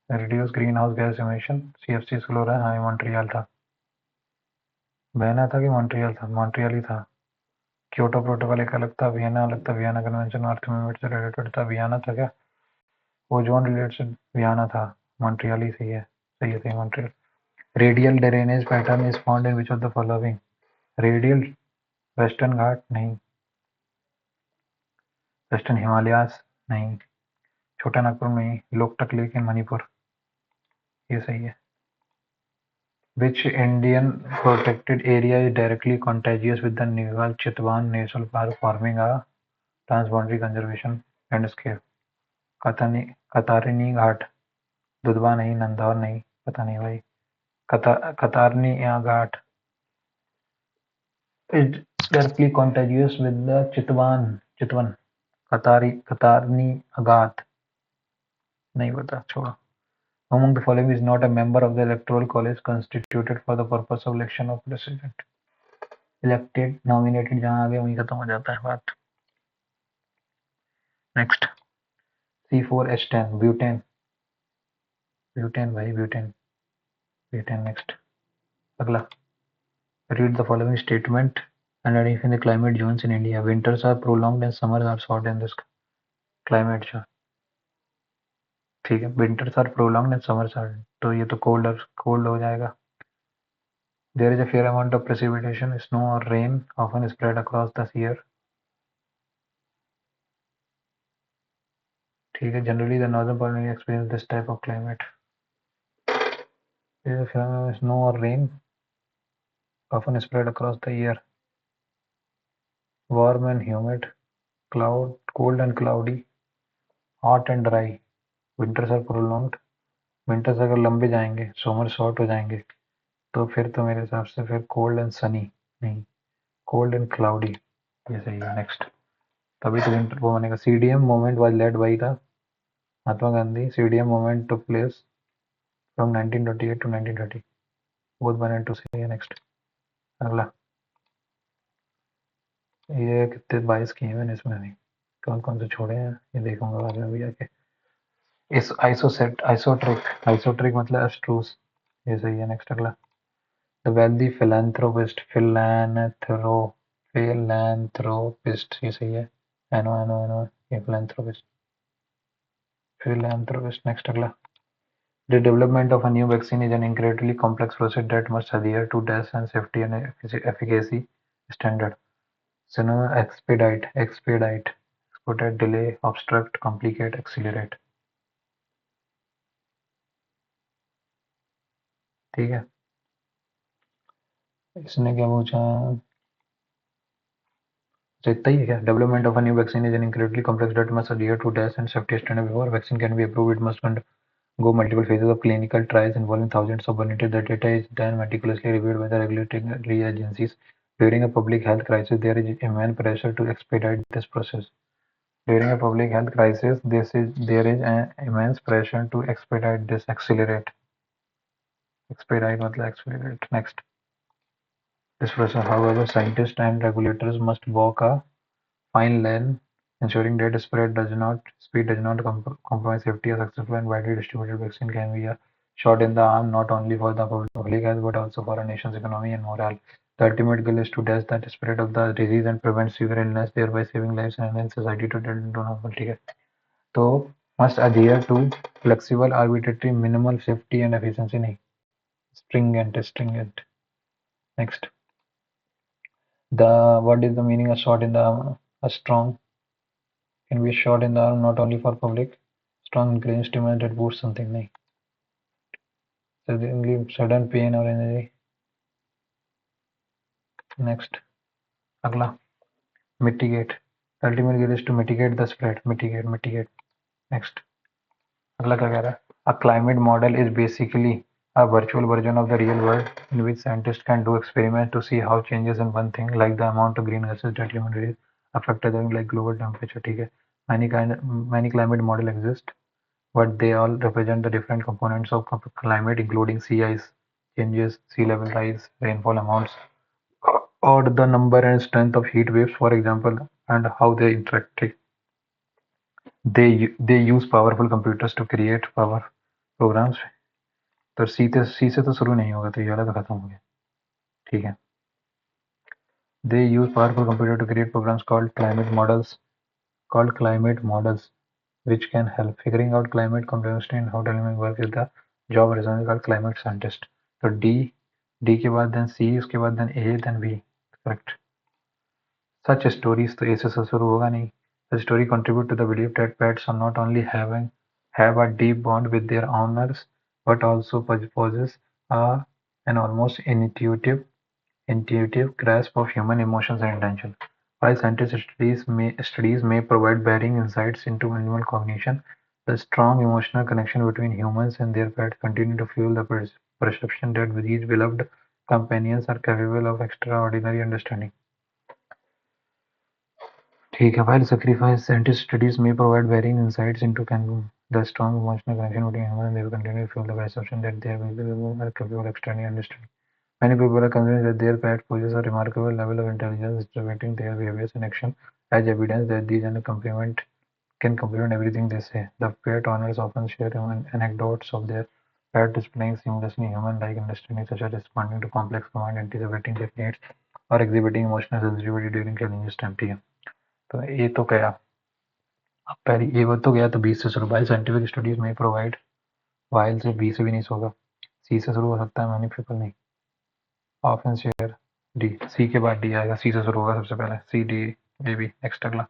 reduce green house gas emission, CFC slow रहा है, हाँ Montreal था। Vienna था कि Montreal था, मॉन्ट्रियल ही था। क्योटो प्रोटोकॉल एक अलग था, वियना अलग था। वियना कन्वेंशन अर्थ मूवमेंट से रिलेटेड था, वियना था क्या, ओजोन रिलेटेड वियना था, मॉन्ट्रियल ही सही है, सही है, सही Montreal. Radial drainage pattern is found in which of the following, radial western Ghat नहीं, वेस्टर्न हिमालयास नहीं, छोटा नागपुर में ही, लोकटक लेक इन मणिपुर, ये सही है। Which Indian protected area is directly contiguous with the Negal Chitwan National Park, forming a transboundary conservation landscape, Katarni Ghat, Dudhwa नहीं, नंदौर नहीं, पता नहीं भाई, कतारनी या घाट is directly contiguous with the चितवन, कतारनी घाट नहीं पता, छोड़ो. Among the following is not a member of the electoral college constituted for the purpose of election of president. Elected, nominated जहाँ आ गया वहीं खत्म हो जाता है बात. Next, C4H10, butane भाई butane. Next, अगला. Read the following statement and identify the climate zones in India. Winters are prolonged and summers are short in this climate zone. ठीक है, winters are prolonged and summers are, तो ये तो cold हो जाएगा. There is a fair amount of precipitation, snow or rain, often spread across the year. ठीक है, generally the northern part may experience this type of climate. There is a fair amount of snow or rain, often spread across the year. Warm and humid, cold and cloudy, hot and dry. Winters are prolonged. Winters अगर लंबे जाएंगे, summer short हो जाएंगे, तो फिर तो मेरे हिसाब से फिर कोल्ड एंड सनी नहीं, कोल्ड एंड क्लाउडी ये सही है. नेक्स्ट, तभी तो विंटर वो बनेगा. CDM movement was led by the Mahatma Gandhi. CDM movement took place from 1928 to 1930. Both one and two सही है. नेक्स्ट, अगला. ये कितने 22 किए मैंने इसमें, नहीं कौन कौन से छोड़े हैं ये देखूंगा बाद में भी आके. इस आइसोट्रिक मतलब एब्स्ट्रूस, ये सही है. नेक्स्ट, अगला. The wealthy philanthropist, philanthropist ये सही है. एनो ये philanthropist. Next, अगला. The development of a new vaccine is an incredibly complex process that must adhere to tests and safety and efficacy standard. Synonym expedite, delay, obstruct, complicate, accelerate. ठीक है, इसने क्या पूछा, तो इतना ही है क्या. Development of a new vaccine is an incredibly complex that must adhere to tests and safety standard. Before vaccine can be approved, it must go multiple phases of clinical trials involving thousands of volunteers. The data is then meticulously reviewed by the regulatory agencies. During a public health crisis, there is immense pressure to expedite this process. During a public health crisis, there is an immense pressure to expedite this. Accelerate. Expedite मतलब accelerate. Next. This process, however, scientists and regulators must walk a fine line, ensuring that speed does not compromise safety. A successful and widely distributed vaccine can be a shot in the arm not only for the public health but also for a nation's economy and morale. The ultimate goal is to test the spread of the disease and prevent severe illness, thereby saving lives and enhance society to normal. ठीक है, तो must adhere to flexible, arbitrary, minimal safety and efficiency नहीं, stringent. Next, what is the meaning of shot in the arm? A strong can be a shot in the arm not only for public. Strong increasing stimulus that boosts something नहीं. Sudden pain or injury. Next, अगला. Mitigate. The ultimate goal is to mitigate the spread. Mitigate. Next, अगला क्या कह रहा है. A climate model is basically a virtual version of the real world in which scientists can do experiments to see how changes in one thing like the amount of green gases that human rays affect other like global temperature. ठीक है, many climate model exist, but they all represent the different components of climate, including sea ice changes, sea level rise, rainfall amounts, or the number and strength of heat waves, for example, and how they interact. They use powerful computers to create power programs. तो सी से तो शुरू नहीं होगा, तो ये वाला तो खत्म हो गया. ठीक है. They use powerful computer to create programs called climate models, which can help figuring out climate complexity and how dynamic work is the job originally called climate scientist. तो D के बाद then C, उसके बाद then A, then B. Correct. Such stories तो A से शुरू होगा नहीं. The story contribute to the belief that pets are not only have a deep bond with their owners, but also possess an almost intuitive grasp of human emotions and intention. While scientific studies may provide varying insights into animal cognition, the strong emotional connection between humans and their pets continue to fuel the perception that these beloved companions are capable of extraordinary understanding. ठीक है, while scientific studies may provide varying insights into the strong emotional connection between humans and their continue to fuel the perception that they are capable of extraordinary understanding. Many people are convinced that their pet possess a remarkable level of intelligence, reflecting their behaviors and action as evidence that these can complement everything they say. The pet owners often share anecdotes of their pet displaying seamlessly human-like understanding, such as responding to complex commands, anticipating their needs, or exhibiting emotional sensitivity during challenges time. ठीक है, तो ये तो गया। अब पहले ये वो तो गया, तो बी से शुरू। बाय साइंटिफिक स्टडीज में प्रोवाइड, वाइल से बी से भी नहीं होगा, सी से शुरू हो सकता है, मैनी पीपल नहीं। ऑफेंस शेयर डी, सी के बाद डी आएगा, सी से शुरू होगा सबसे पहले, C D A B. Next अगला,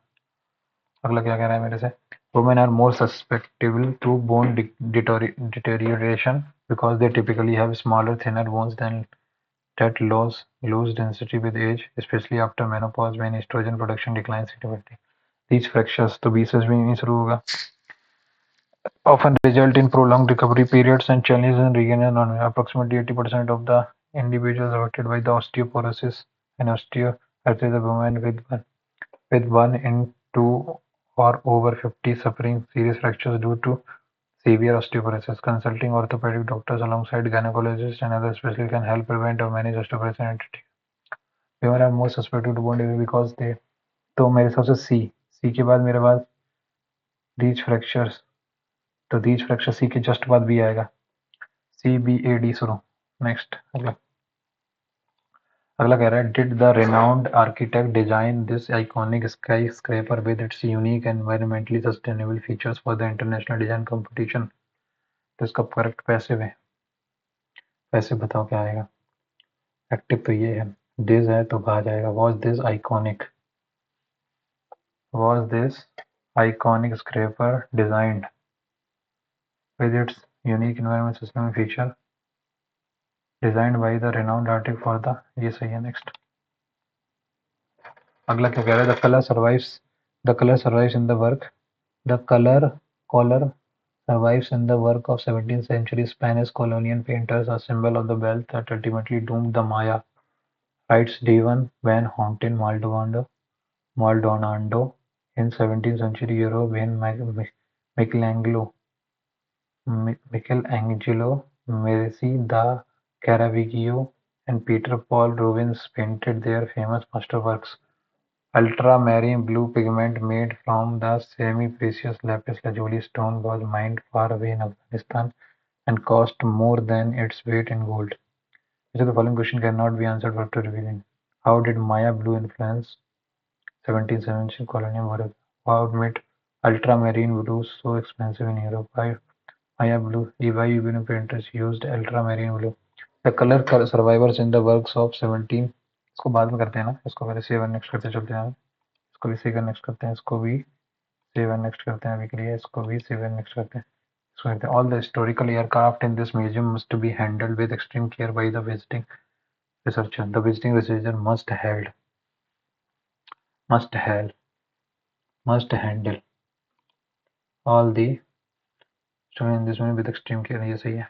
अगला क्या कह रहा है मेरे से? Women are more susceptible to bone deterioration because they typically have smaller, thinner bones than that lose density with age, especially after menopause when estrogen production declines significantly. These fractures, तो B से भी नहीं शुरू होगा, often result in prolonged recovery periods and challenges in regaining autonomy. Approximately 80% of the individuals affected by the osteoporosis and osteoarthritis are women with one in two or over 50 suffering serious fractures due to severe osteoporosis. Consulting orthopedic doctors alongside gynecologists and other specialists can help prevent or manage osteoporosis and treat. Women are more susceptible to bone injury because they, तो मेरे हिसाब से सी के बाद मेरे पास these fractures, तो these fractures सी के just बाद भी आएगा, सी बी ए डी शुरू। नेक्स्ट अगला, अगला कह रहा है did the renowned architect design this iconic sky scraper with its unique environmentally sustainable features for the international design competition. तो इसका करेक्ट पैसिव है, पैसिव बताओ क्या आएगा? एक्टिव तो ये है, दिस है तो कहा जाएगा was this iconic scraper designed with its unique environment sustainable feature designed by the renowned architect for the, ये सही है। नेक्स्ट अगला क्या कह रहा है? The colour survives in the work the collar survives in the work of 17th century Spanish colonial painters, a symbol of the wealth that ultimately doomed the Maya, writes Devon van Houten Maldonado. In 17th century Europe, when Michelangelo Merisi da Caravaggio and Peter Paul Rubens painted their famous masterworks. Ultramarine blue pigment made from the semi-precious lapis lazuli stone was mined far away in Afghanistan and cost more than its weight in gold. So the following question cannot be answered after revealing. How did Maya blue influence 17th century colonial work? What made ultramarine blue so expensive in Europe? Why Maya blue? Why European painters used ultramarine blue? The color survivors in the works of 17, इसको बाद में करते हैं ना, इसको पहले save and next करते चलते हैं, इसको भी सेव एंड नेक्स्ट करते हैं, इसको भी सेव एंड नेक्स्ट करते हैं अभी के लिए, इसको भी सेव एंड नेक्स्ट करते हैं, इसको करते हैं। All the historical aircraft in this museum must be handled with extreme care by the visiting researcher. The visiting researcher must handle all the students in this museum with extreme care. ये सही है।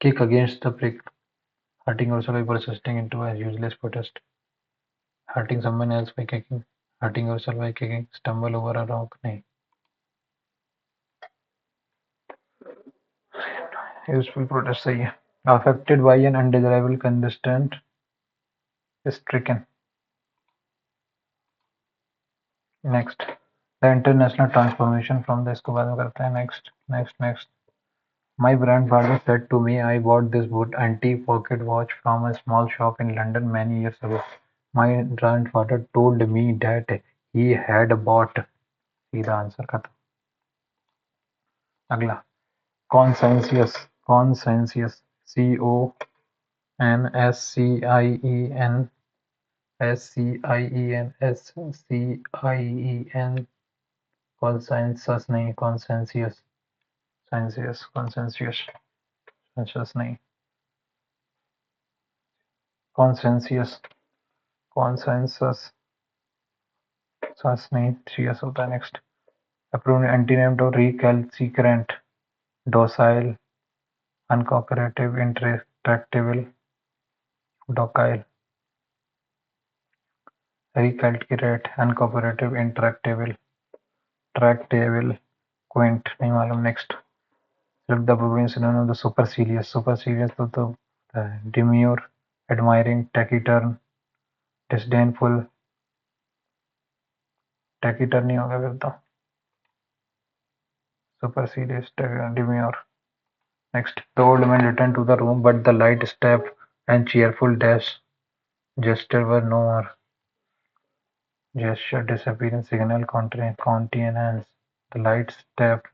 Kick against the prick, hurting yourself by persisting into a useless protest, hurting someone else by kicking, hurting yourself by kicking, stumble over a rock, नहीं। Useful protest सही है। Affected by an undesirable contestant is stricken. Next, the international transformation from the, इसको बाद में करते हैं। Next. My grandfather said to me, I bought this antique pocket watch from a small shop in London many years ago. My grandfather told me that he had bought, सीधा answer खत्म। अगला, conscientious, CONSCIEN, SCIEN, conscientious नहीं, conscientious नहीं, conscientious consensus नहीं CS होता है next approved antonym to recalcitrant docile uncooperative intractable docile recalcitrant uncooperative intractable tractable quaint नहीं मालूम next select the appropriate synonym of the supercilious तो demure admiring taciturn disdainful taciturn नहीं होगा फिर तो supercilious demure next the old man returned to the room but the light step and cheerful dash gesture were no more gesture disappearance signal continence the light step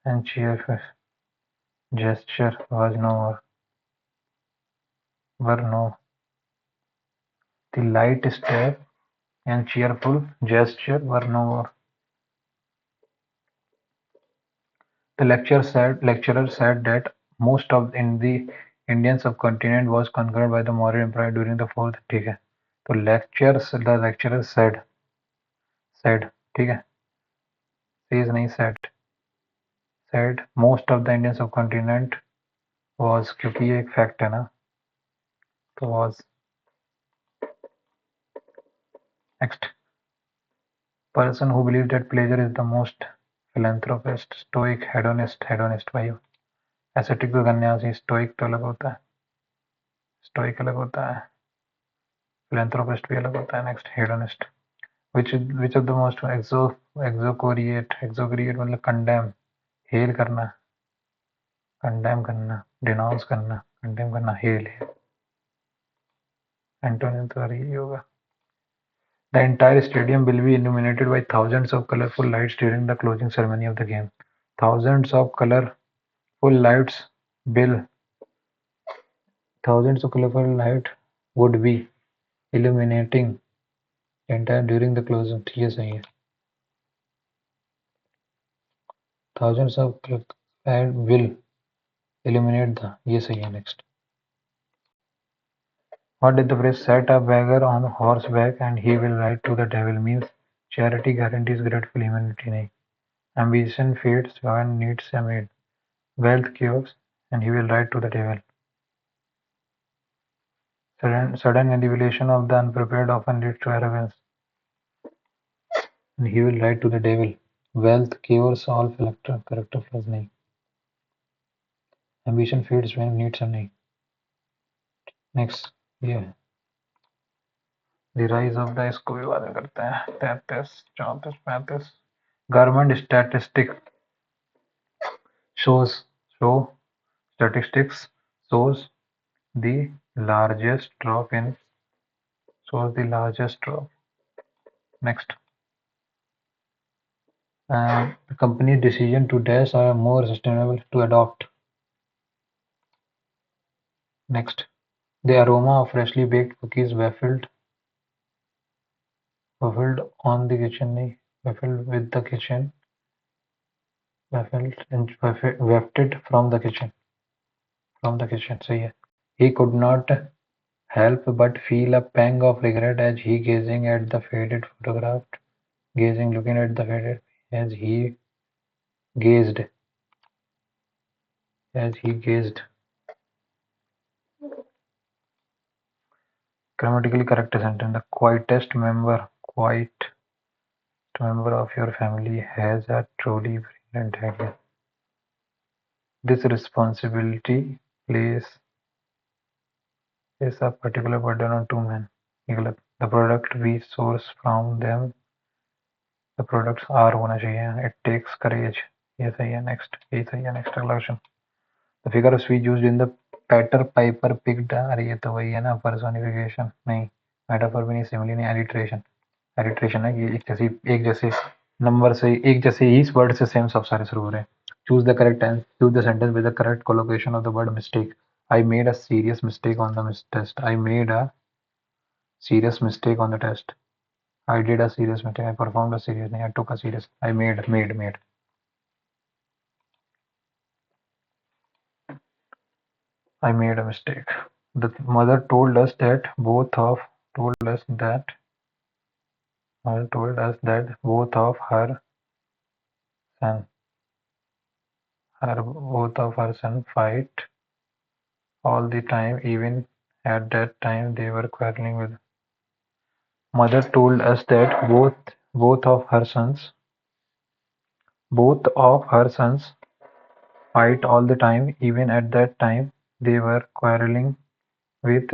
and cheerful gesture was no more were no the light step and cheerful gesture were no more. The lecturer said that most of in the Indian subcontinent was conquered by the Maurya Empire during the fourth. ठीक है तो the lecturer said ठीक है says नहीं said most of the Indian subcontinent was क्योंकि ये एक fact है ना तो was next person who believes that pleasure is the most philanthropist stoic hedonist भाई ascetic तो गन्यासी stoic तो अलग होता है stoic अलग होता है philanthropist भी अलग होता है next hedonist which of the most exocoriate मतलब condemn हेल करना condemn करना denounce करना condemn करना हेल एंटोनिम तो यही होगा The entire stadium will be illuminated by thousands of colorful lights during the closing ceremony of the game. Thousands of colorful lights will thousands of colorful light would be illuminating the entire during the closing. ये सही है. Thousands of light will illuminate the. ये सही है next. What did the phrase set a beggar on horseback and he will ride to the devil means? Charity guarantees grateful humanity नहीं. Ambition fades when needs are made. Wealth cures and he will ride to the devil. Sudden revelation of the unprepared often leads to arrogance and he will ride to the devil. Wealth cures all character flaws नहीं. Ambition fades when needs are नहीं. Next ये The rise of the इसको भी बाद में करते हैं 33 34 35 Government show statistics shows the largest drop in next the company's decision to dash are more sustainable to adopt next the aroma of freshly baked cookies waffled on the kitchen waffled with the kitchen waffled and wafted from the kitchen so yeah he could not help but feel a pang of regret as he gazing at the faded photograph looking at the faded as he gazed grammatically correct sentence the quietest member of your family has a truly brilliant idea this responsibility places a particular burden on two men the product we source from them the products are होना चाहिए it takes courage ये सही है next अगला question the figure of speech used in the Peter Piper picked अरे ये तो वही है ना personification नहीं metaphor भी नहीं simile नहीं alliteration है कि एक जैसे नंबर से एक जैसे ही इस वर्ड से सेम सब सारे शुरू हो रहे हैं choose the sentence with the correct collocation of the word mistake I made a serious mistake on the test I made a serious mistake on the test I did a serious mistake I performed a serious नहीं I took a serious I made I made a mistake. The mother told us that both of told us that both of her son fight all the time. Even at that time, they were quarreling with. Mother told us that both of her sons fight all the time. Even at that time, they were quarreling with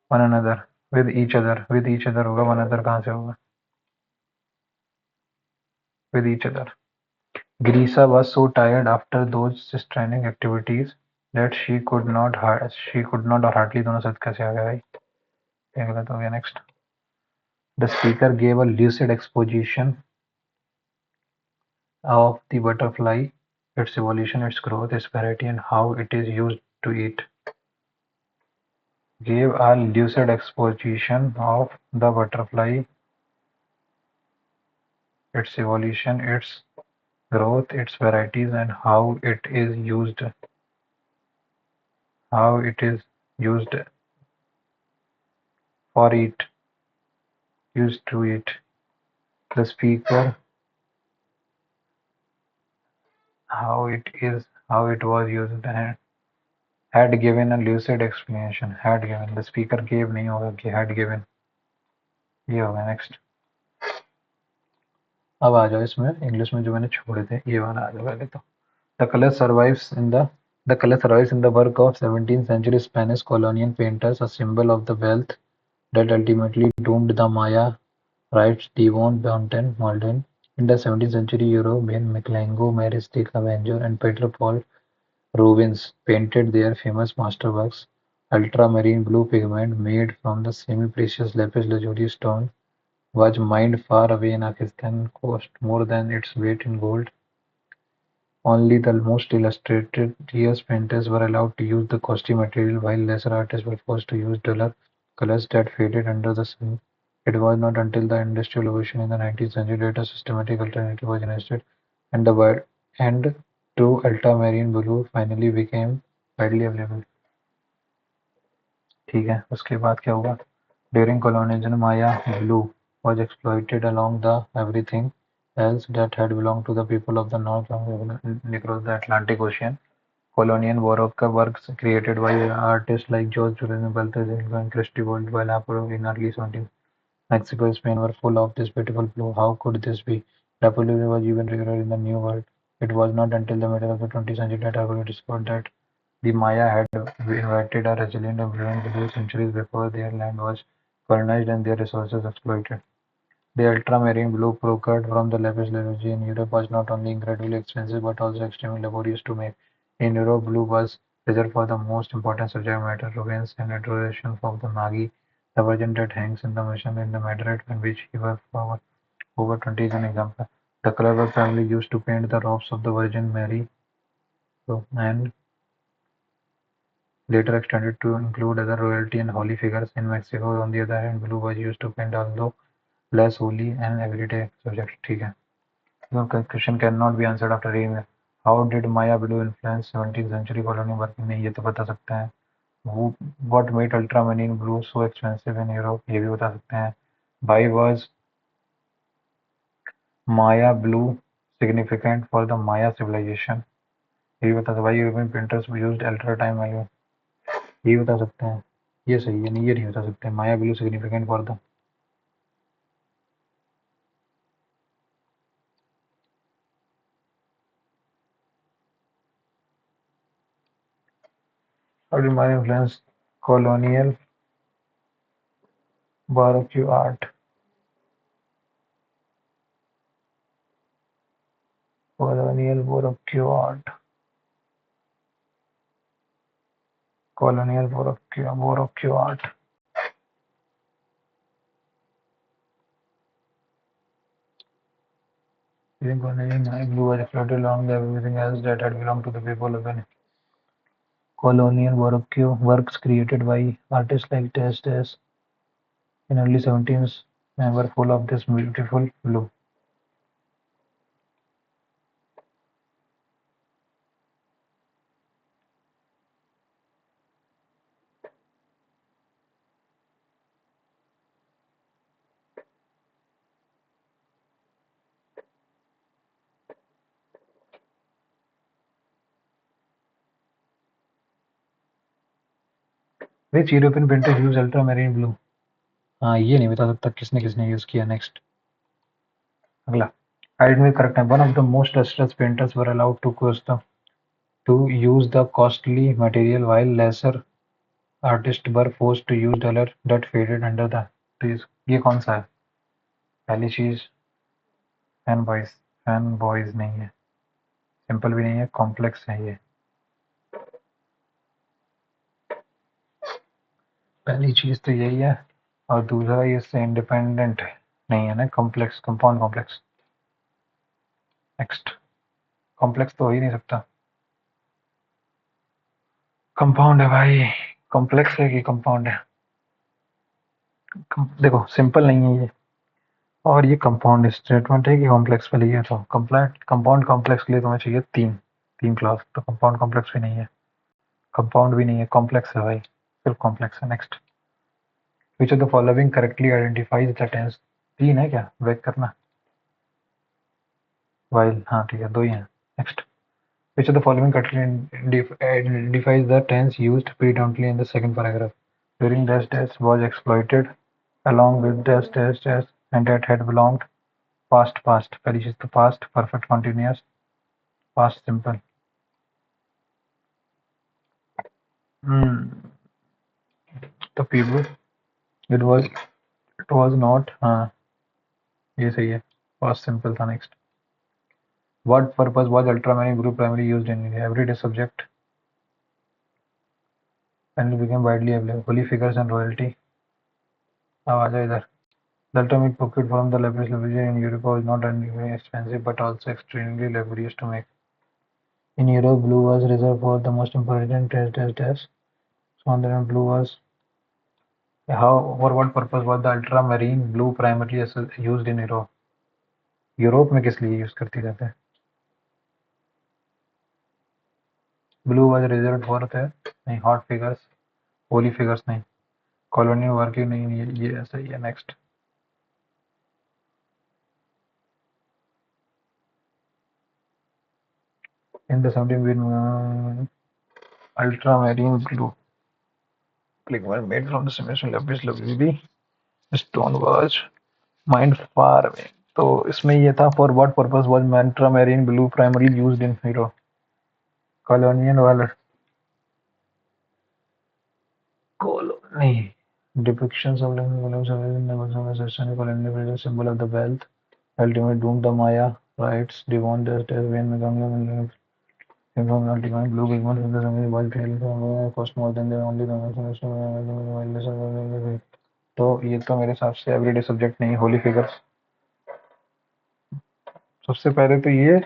one another, with each other होगा one another कहाँ से होगा with each other. Grisa was so tired after those straining activities that she could not और hardly दोनों साथ कैसे आ गए भाई ये गलत हो गया next. The speaker gave a lucid exposition of the butterfly, its evolution, its growth, its variety, and how it is used to eat. Gave a lucid exposition of the butterfly, its evolution, its growth, its varieties, and how it is used for eat, used to eat. The speaker, how it was used, and had given a lucid explanation. Had given. The speaker gave नहीं होगा कि had given. ये होगा next. अब आ जाओ इसमें English में जो मैंने छोड़े थे ये वाला आ जाओ पहले तो. The color survives in the work of 17th century Spanish colonial painters, a symbol of the wealth that ultimately doomed the Maya, writes Devon Malden. In the 17th century European Michelangelo, Maris de Caravaggio, and Peter Paul Rubens painted their famous masterworks. Ultramarine blue pigment made from the semi-precious lapis lazuli stone was mined far away in Pakistan, cost more than its weight in gold. Only the most illustrious painters were allowed to use the costly material, while lesser artists were forced to use duller colors that faded under the sun. It was not until the Industrial Revolution in the 19th century that a systematic alternative was invented, and and true ultramarine blue finally became widely available. ठीक है, उसके बाद क्या हुआ? During colonialism, Maya blue was exploited along the everything else that had belonged to the people of the North across the Atlantic Ocean. Colonial Baroque works created by artists like George Julian Balthazar and Cristobal Aparo in early 17th Mexico and Spain were full of this beautiful blue. How could this be? La Pulvera was even rarer in the New World. It was not until the middle of the 20th century that Argolo discovered that the Maya had invented a resilient and brilliant blue centuries before their land was colonized and their resources exploited. The ultramarine blue procured from the lapis lazuli in Europe was not only incredibly expensive but also extremely laborious to make. In Europe, blue was reserved for the most important subject matter, ruins and adoration of the Magi, the Virgin that hangs in the mission in the Madrid, in which he worked for over 20 is an example. The color was primarily used to paint the robes of the Virgin Mary, and later extended to include other royalty and holy figures. In Mexico, on the other hand, blue was used to paint although less holy and everyday subjects. ठीक है. The question cannot be answered after reading it. How did Maya blue influence 17th century colonial work? नहीं ये तो बता सकते हैं. What made ultramarine blue so expensive in Europe? ये भी बता सकते हैं. Why was Maya blue significant for the Maya civilization? ये भी बता सकते हैं. Why European painters used ultra time value? ये भी बता सकते हैं. ये सही है. नहीं ये नहीं बता सकते. Maya blue significant for the how did Maya influence colonial Baroque art? Colonial Baroque art. Colonial Baroque art. Using colonial blue was exploited along with everything else that had belonged to the people of the colonial Baroque works created by artists like Testes in early 17th were full of this beautiful blue. Which European painter use ultramarine blue? हाँ ये नहीं बता सकता किसने किसने use किया। Next अगला identify correct है। One of the most distressed painters were allowed to use the costly material while lesser artists were forced to use dollar that faded under the trees। ये कौन सा है? पहली चीज फैन बॉयज नहीं है, सिंपल भी नहीं है, कॉम्प्लेक्स है ये। पहली चीज तो यही है और दूसरा ये इससे इंडिपेंडेंट नहीं है ना, complex compound complex. Next complex तो हो ही नहीं सकता, कंपाउंड है भाई। कॉम्प्लेक्स है कि कंपाउंड है? देखो सिंपल नहीं है ये, और ये कंपाउंड स्टेटमेंट है कि कॉम्प्लेक्स पे लिए तो कंपाउंड कॉम्प्लेक्स के लिए तुम्हें चाहिए तीन तीन क्लास, तो कंपाउंड कॉम्प्लेक्स भी नहीं है, कंपाउंड भी नहीं है, कॉम्प्लेक्स है भाई, सिर्फ कॉम्प्लेक्स है। Next which of the following correctly identifies the tense? तीन है क्या, वेट करना। वाइल, हाँ ठीक है, दो ही हैं। Next which of the following correctly identifies the tense used predominantly in the second paragraph? During dash dash was exploited along with dash dash dash and that had belonged। past past, पहली चीज तो past perfect continuous, past simple। the people, it was not, हाँ ये सही है, past simple था। Next what purpose was ultramarine blue primarily used in everyday subject and became widely available? Holy figures and royalty। अब आ जाओ इधर। The ultimate pocket from the lapis lazuli in Europe was not only expensive but also extremely laborious to make. In Europe, blue was reserved for the most important tests. Swansea blue was, how, for what purpose was the ultramarine blue primarily used in Europe? Europe में किस लिए use करती जाते हैं? Blue was reserve for थे नहीं, hot figures, Holi figures नहीं, colonial working नहीं, ये ऐसा ही है। Next in the 17 ultramarine blue pigment made from the simulation lapis lazuli stone was mined far away। तो इसमें ये था for what purpose was ultramarine blue primarily used in hero? Colonial वाला नहीं, depictions of living volumes of the colonial symbol of the wealth, ultimate doom, the Maya rights, devon the when divine blue pigment in the was cost more than the only तो ये तो मेरे हिसाब से everyday subject नहीं, Holi figures. सबसे पहले तो ये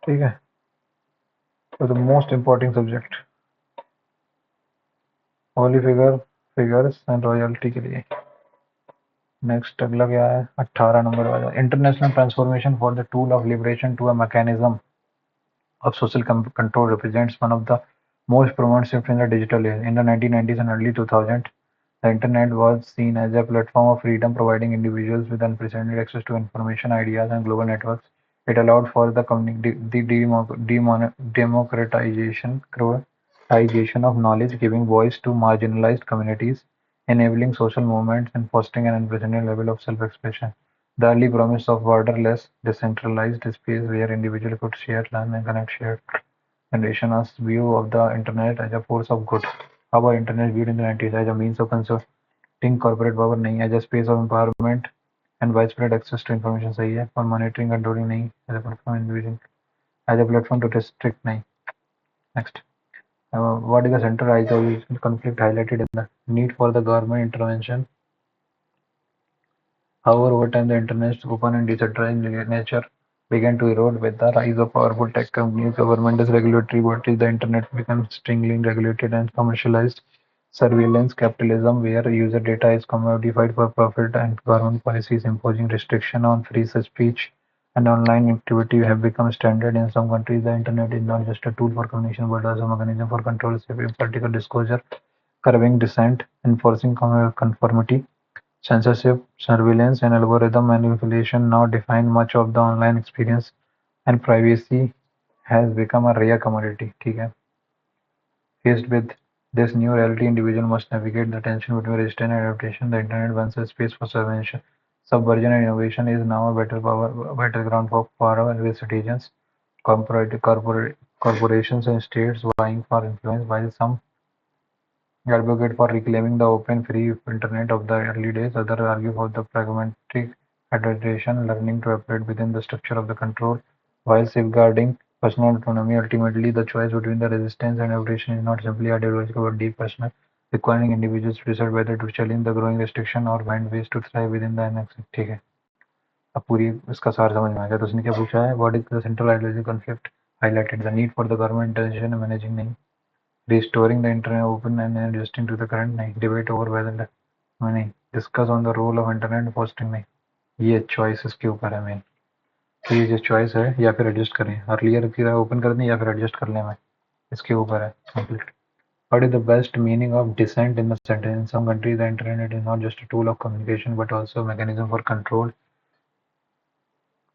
ठीक है, तो the most important subject holy figures and royalty के लिए। नेक्स्ट अगला क्या है, 18 नंबर वाला, international transformation for the tool of liberation to a mechanism of social control represents one of the most prominent shifts in the digital age. In the 1990s and early 2000s, the internet was seen as a platform of freedom, providing individuals with unprecedented access to information, ideas, and global networks. It allowed for the democratization of knowledge, giving voice to marginalized communities, enabling social movements, and fostering an unprecedented level of self-expression. The early promise of borderless, decentralized space where individuals could share, learn, and connect shared generation's view of the internet as a force of good. How about internet viewed in the 90s as a means of consulting corporate power नहीं, as a space of empowerment and widespread access to information सही है, for monitoring controlling नहीं, as a platform individual, as a platform to restrict नहीं। Next, what is the central ideological conflict highlighted in the need for the government intervention? However, over time, the internet's open and decentralized nature began to erode with the rise of powerful tech companies, government as regulatory bodies. The internet became strictly regulated and commercialized. Surveillance capitalism, where user data is commodified for profit, and government policies imposing restriction on free speech and online activity have become standard. In some countries, the internet is not just a tool for communication but also a mechanism for control, political disclosure, curbing dissent, enforcing conformity. Censorship, surveillance, and algorithm manipulation now define much of the online experience, and privacy has become a rare commodity. ठीक है, faced with This new reality, individual must navigate the tension between resistance and adaptation. The internet once a space for subversion and innovation is now a battleground for power with citizens, corporations and states vying for influence. While some advocate for reclaiming the open, free internet of the early days, others argue for the pragmatic adaptation, learning to operate within the structure of the control while safeguarding personal autonomy. Ultimately, the choice between the resistance and adaptation is not simply ideological but deep personal, requiring individuals to decide whether to challenge the growing restriction or find ways to thrive within the annex. ठीक है, अब पूरी इसका सार समझ में आ गया। तो उसने क्या पूछा है, what is the central ideology conflict highlighted the need for the government intervention managing नहीं, restoring the internet open and adjusting to the current नहीं, debate over whether नहीं, discuss on the role of internet fostering नहीं, ये choice इसके ऊपर है main. तो ये जो चॉइस है या फिर एडजस्ट करें, अर्लियर की तरह ओपन कर दें या फिर एडजस्ट कर लें, मैं इसके ऊपर है complete. What is the best meaning of dissent in the sentence? In some countries, the internet is not just a tool of communication but also a mechanism for control,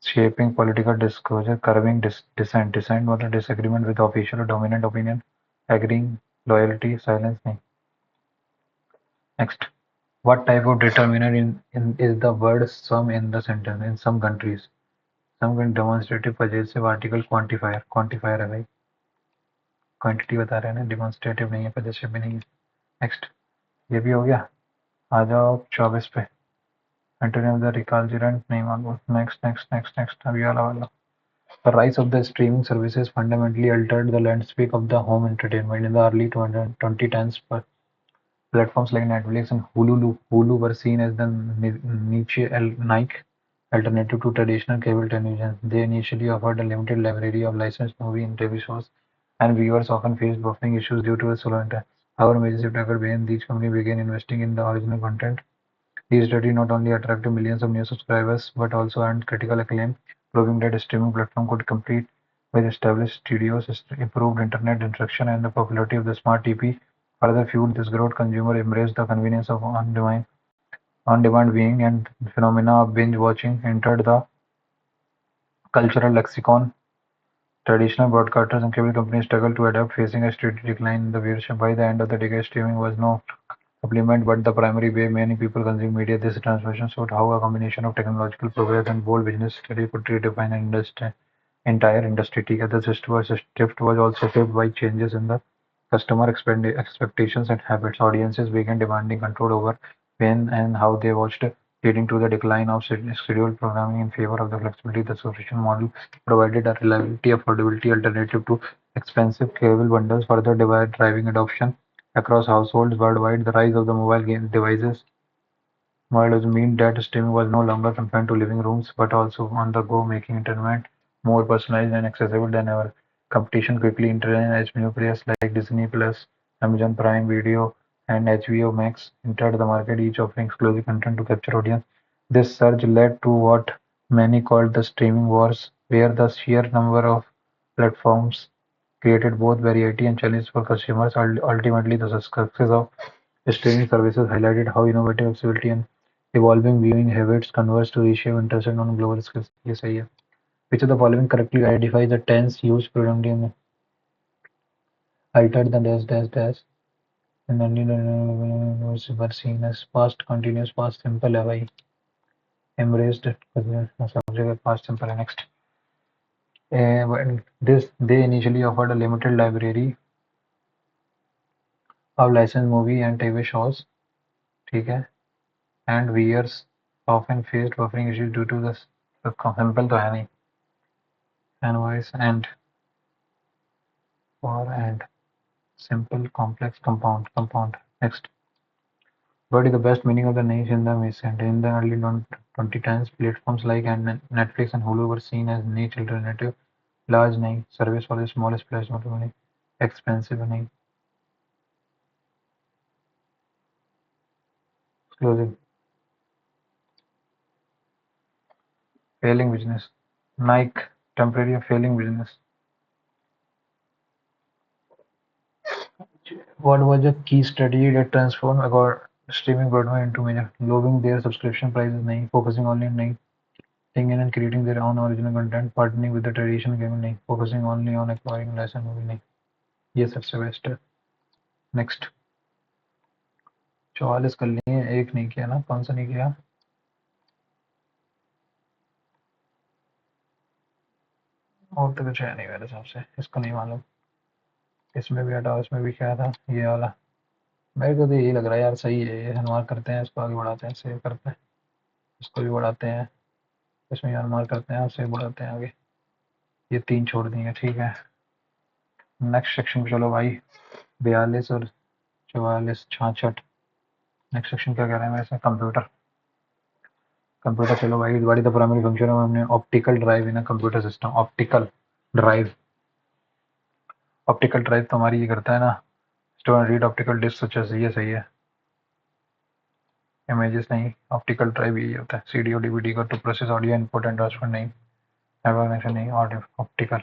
shaping political discourse, curbing dissent. Dissent मतलब disagreement with official or dominant opinion, agreeing, loyalty, silence नहीं। Next, what type of determiner is the word some in the sentence? In some countries, some can demonstrative possessive article quantifier, quantifier है भाई, quantity बता रहे हैं ना, demonstrative नहीं है, possessive भी नहीं है। नेक्स्ट, ये भी हो गया। आ जाओ 24 पे, एंटोनिम ऑफ द रिकल्जेंट नहीं मालूम। नेक्स्ट नेक्स्ट नेक्स्ट नेक्स्ट अभी वाला The rise of the streaming services fundamentally altered the landscape of the home entertainment in the early 2010s. Platforms like Netflix and Hulu were seen as the Nike alternative to traditional cable television. They initially offered a limited library of licensed movie and TV shows, and viewers often faced buffering issues due to a slow internet. However, major shift occurred when these companies began investing in the original content. These studies not only attracted millions of new subscribers but also earned critical acclaim, proving that a streaming platform could compete with established studios. Improved internet interaction and the popularity of the smart TV further fueled this growth. Consumers embraced the convenience of on-demand viewing, and the phenomena of binge watching entered the cultural lexicon. Traditional broadcasters and cable companies struggled to adapt, facing a steady decline in the viewership. By the end of the decade, streaming was no supplement but the primary way many people consume media. This transformation showed how a combination of technological progress and bold business strategy could redefine an entire industry. The shift was also shaped by changes in the customer expectations and habits. Audiences began demanding control over when and how they watched, leading to the decline of scheduled programming in favor of the flexibility. The subscription model provided a reliability, affordability alternative to expensive cable bundles, further driving adoption across households worldwide. The rise of the mobile game devices models mean that streaming was no longer confined to living rooms but also on the go, making entertainment more personalized and accessible than ever. Competition quickly intervened as new players like Disney Plus, Amazon Prime Video, and HBO Max entered the market, each offering exclusive content to capture audience. This surge led to what many called the streaming wars, where the sheer number of platforms created both variety and challenge for consumers. Ultimately, the success of streaming services highlighted how innovative, accessibility, and evolving viewing habits converge to reshape interest on a global scale. ये सही है. Which of the following correctly identifies the tense used predominantly altered the dash dash dash and then were seen as past continuous, past simple है भाई. Embraced सब जगह past simple है. Next. They initially offered a limited library of licensed movie and TV shows. ठीक है. And viewers often faced buffering issues due to this. Simple तो है नहीं. And voice and for and simple complex compound. Next, what is the best meaning of the niche in the nascent? In the early 2010s, platforms like Netflix and Hulu were seen as niche alternative, large नहीं, service for the smallest players मतलब नहीं, expensive नहीं, exclusive, failing business. Nike, temporary failing business. What was the key strategy that transformed streaming platform into major? Lowering their subscription prices नहीं, focusing only on नहीं, staying in and creating their own original content, partnering with the traditional gaming नहीं, focusing only on acquiring licensed movie नहीं, ये सबसे best है. Next 44 कर लिए, एक नहीं किया ना, कौन सा नहीं किया? और तो कुछ है नहीं मेरे हिसाब से, इसको नहीं मालूम। इसमें भी हटाओ, इसमें भी क्या था ये वाला। मेरे को तो यही लग रहा है यार, सही है ये। हनुमान करते हैं, इसको आगे बढ़ाते हैं, सेव करते हैं, इसको भी बढ़ाते हैं, इसमें हनुमान करते हैं, सेव बढ़ाते हैं आगे। ये 3 छोड़ दिए, ठीक है। नेक्स्ट सेक्शन पे चलो भाई। 42 और 44, 66। नेक्स्ट सेक्शन क्या कह रहे हैं मेरे से? कंप्यूटर। कंप्यूटर चलो भाई। What is the primary function of हमने optical drive in a computer system? Optical drive. Optical drive तो हमारी ये करता है ना, store and read optical disc such as, ये सही है। इमेजेस नहीं, ऑप्टिकल ड्राइव यही होता है। सीडी और डीवीडी का to process audio input and transfer नहीं, नेविगेशन नहीं, audio optical.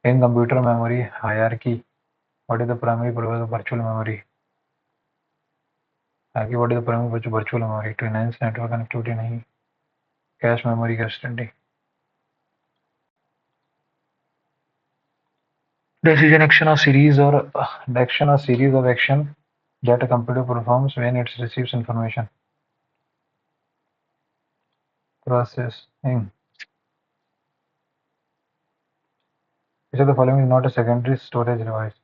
In computer memory hierarchy, what is the primary purpose of virtual memory? आगे what is the primary purpose of virtual memory? To enhance network connectivity नहीं, cache memory का study. Decision action or series or action or series of action that a computer performs when it receives information. Processing. Which of the following is not a secondary storage device?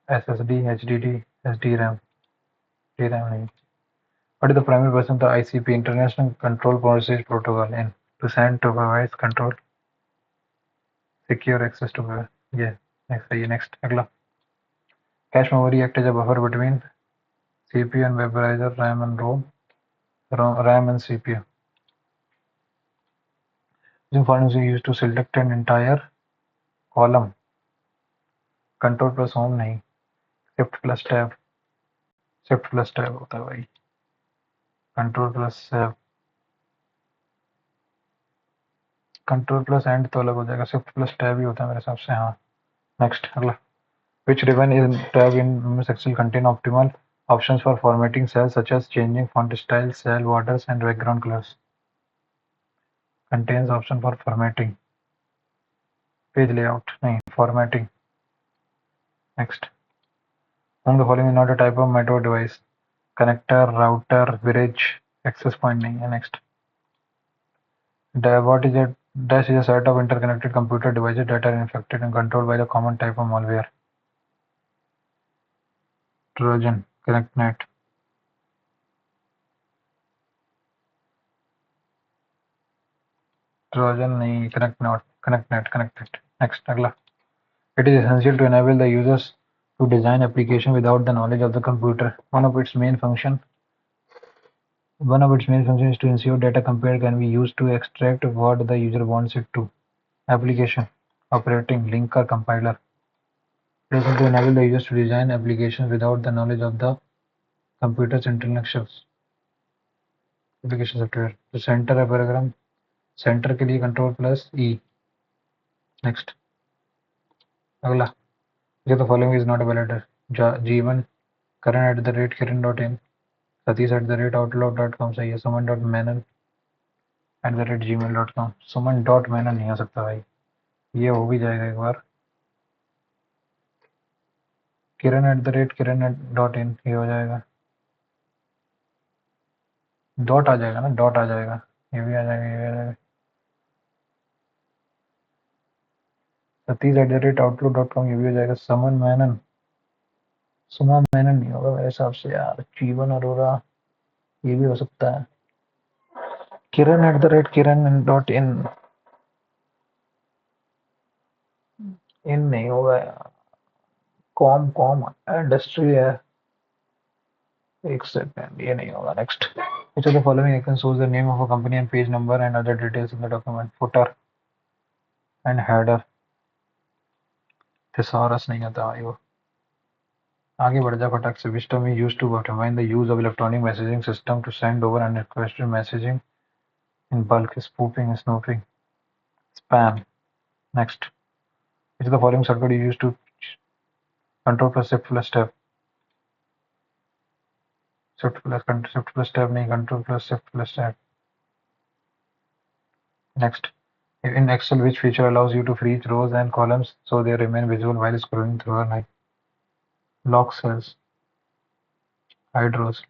SSD, HDD, SDRAM, DRAM नहीं. What is the primary purpose of the ICP, International Control Process Protocol, in? To send to provide control, secure access to yeah. Next अगला. Cache memory act as a buffer between CPU and web browser, RAM and RAM and CPU. Using formulas used to select an entire column. Control plus home नहीं, shift plus tab. Shift plus tab होता है भाई। Control plus control plus end तो अलग हो जाएगा, shift plus tab ही होता है मेरे हिसाब से। हाँ। नेक्स्ट अगला. Which ribbon in tab in MS Excel contain optimal options for formatting cells such as changing font style, cell borders and background colors? Contains option for formatting. Page layout नहीं, formatting. Next. Among the following is not a type of network device? Connector, router, bridge, access point नहीं है. Next. What is a dash is a set of interconnected computer devices that are infected and controlled by the common type of malware. Trojan, ConnectNet. Trojan नहीं, ConnectNet. Next अगला. It is essential to enable the users to design application without the knowledge of the computer. One of its main functions is to ensure data computer can be used to extract what the user wants it to. Application, operating, linker, compiler. It is essential to enable the users to design applications without the knowledge of the computer's internal application software. तो centre है पैराग्राम, centre के लिए control plus ई. Next अगला. जो the following is not a valid. जीवन, करण @kiran.in, Satish @outlook.com सही है. suman.menon @gmail.com. suman.menon नहीं हो सकता भाई, ये हो भी जाएगा एक बार. kiran@kiran.in ये हो जाएगा. डॉट आ जाएगा ना, डॉट आ जाएगा, ये भी आ जाएगा, ये भी आ जाएगा. सतीश@outlook.com ये भी हो जाएगा. सुमा मैनन नहीं होगा मेरे हिसाब से यार. जीवन अरोरा ये भी हो सकता है. kiran@kiran.in इन नहीं होगा यार. कॉम कॉम इंडस्ट्री है. एक सेकंड, ये नहीं होगा. Next. Which of the following icons shows the name of a company and page number and other details in the document? Footer and header. thesaurus नहीं आता भाई वो. आगे बढ़ जा फटाक से. Wisdom is used to determine the use of electronic messaging system to send over unrequested messaging in bulk. Spoofing, snooping, spam. Next. Which of the following shortcut is used to control plus shift plus tab? Shift plus tab नहीं, control plus shift plus tab. Next. In Excel, which feature allows you to freeze rows and columns so they remain visible while scrolling through a line? Lock cells, hide rows.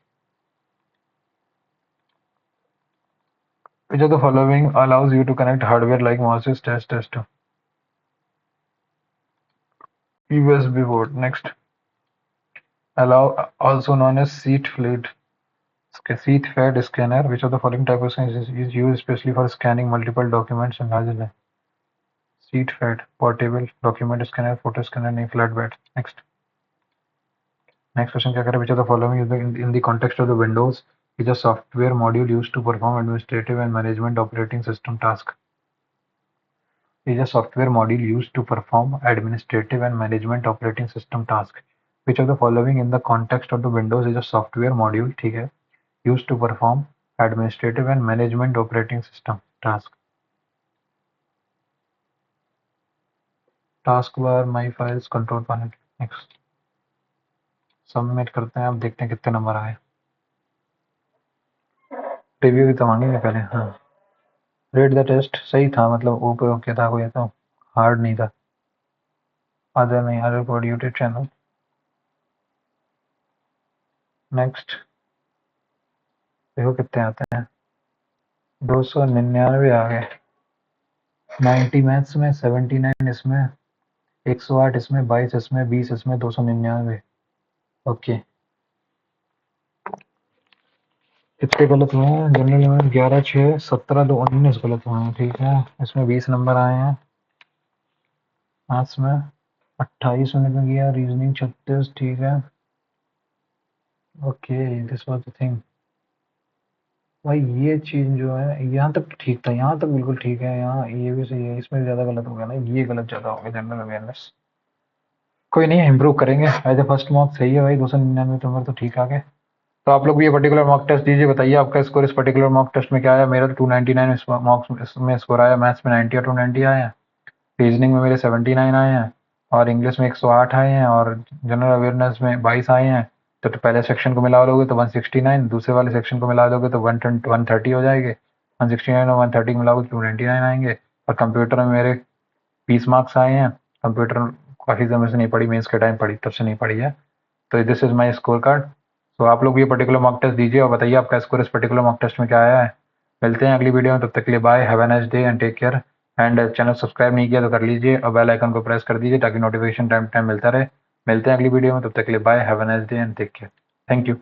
Which of the following allows you to connect hardware like mouses, tester? USB board. Next. Also known as seat-fed scanner. Which of the following type of scanner is used especially for scanning multiple documents in large line? Seat-fed, portable, document scanner, photo scanner, नहीं flatbed. Next question क्या करें? Which of the following is in the context of the Windows is a software module used to perform administrative and management operating system task? Is a software module used to perform administrative and management operating system task. Which of the following in the context of the Windows is a software module, ठीक है, used to perform administrative and management operating system task? Taskbar, My Files, Control Panel. Next. Submit करते हैं, अब देखते हैं कितने number आए. Review भी तो मांगेंगे पहले. हाँ, रेट द टेस्ट सही था, मतलब ओके ओके था, कोई तो हार्ड नहीं था. अदर नहीं, other for YouTube channel. Next देखो कितने आते हैं. 299 आ गए. 90 मैथ्स में, 79 इसमें, 108 इसमें, 22 इसमें, 20 इसमें, 299. ओके. कितने गलत हुए हैं? जनरल में 11, 6, 17, 2, 19 गलत हुए हैं. ठीक है, इसमें 20 नंबर आए हैं. मैथ्स में 28 होने का गया. रीजनिंग 36. ठीक है. Okay, this was the thing. भाई ये चीज जो है यहाँ तक ठीक था, यहाँ तक बिल्कुल ठीक है. यहाँ ये भी सही है, इसमें ज्यादा गलत हो गया ना, ये गलत ज्यादा हो गया. जनरल अवेयरनेस कोई नहीं, इम्प्रूव करेंगे. एज ए फर्स्ट मॉक सही है भाई. 299 नंबर तो ठीक आ गए. तो आप लोग भी ये पर्टिकुलर मॉक टेस्ट दीजिए, बताइए आपका स्कोर इस पर्टिकुलर मॉक टेस्ट में क्या आया. मेरा तो 299 मॉक्स में स्कोर आया. मैथ्स में 90 और 290 आए हैं. रीजनिंग में मेरे 79 आए हैं और इंग्लिश में 108 आए हैं और जनरल अवेयरनेस में 22 आए हैं. तो पहले सेक्शन को मिला लोगे तो 169, दूसरे वाले सेक्शन को मिला दोगे तो 130 हो जाएंगे. 169 और 130 मिलाओगे तो 299 आएंगे. और कंप्यूटर में मेरे 20 मार्क्स आए हैं. कंप्यूटर काफ़ी समय से नहीं पढ़ी, मेंस के टाइम पढ़ी, तब से नहीं पढ़ी है. तो this is my score card. तो आप लोग भी ये पर्टिकुलर मॉक टेस्ट दीजिए और बताइए आपका स्कोर इस पर्टिकुलर मॉक टेस्ट में क्या आया है. मिलते हैं अगली वीडियो में, तब तक के लिए bye, have a nice day and take care. And channel subscribe नहीं किया तो कर लीजिए और बेल आइकन को प्रेस कर दीजिए ताकि नोटिफिकेशन टाइम टाइम मिलता रहे. मिलते हैं अगली वीडियो में, तब तक के लिए bye, have a nice day and take care. Thank you.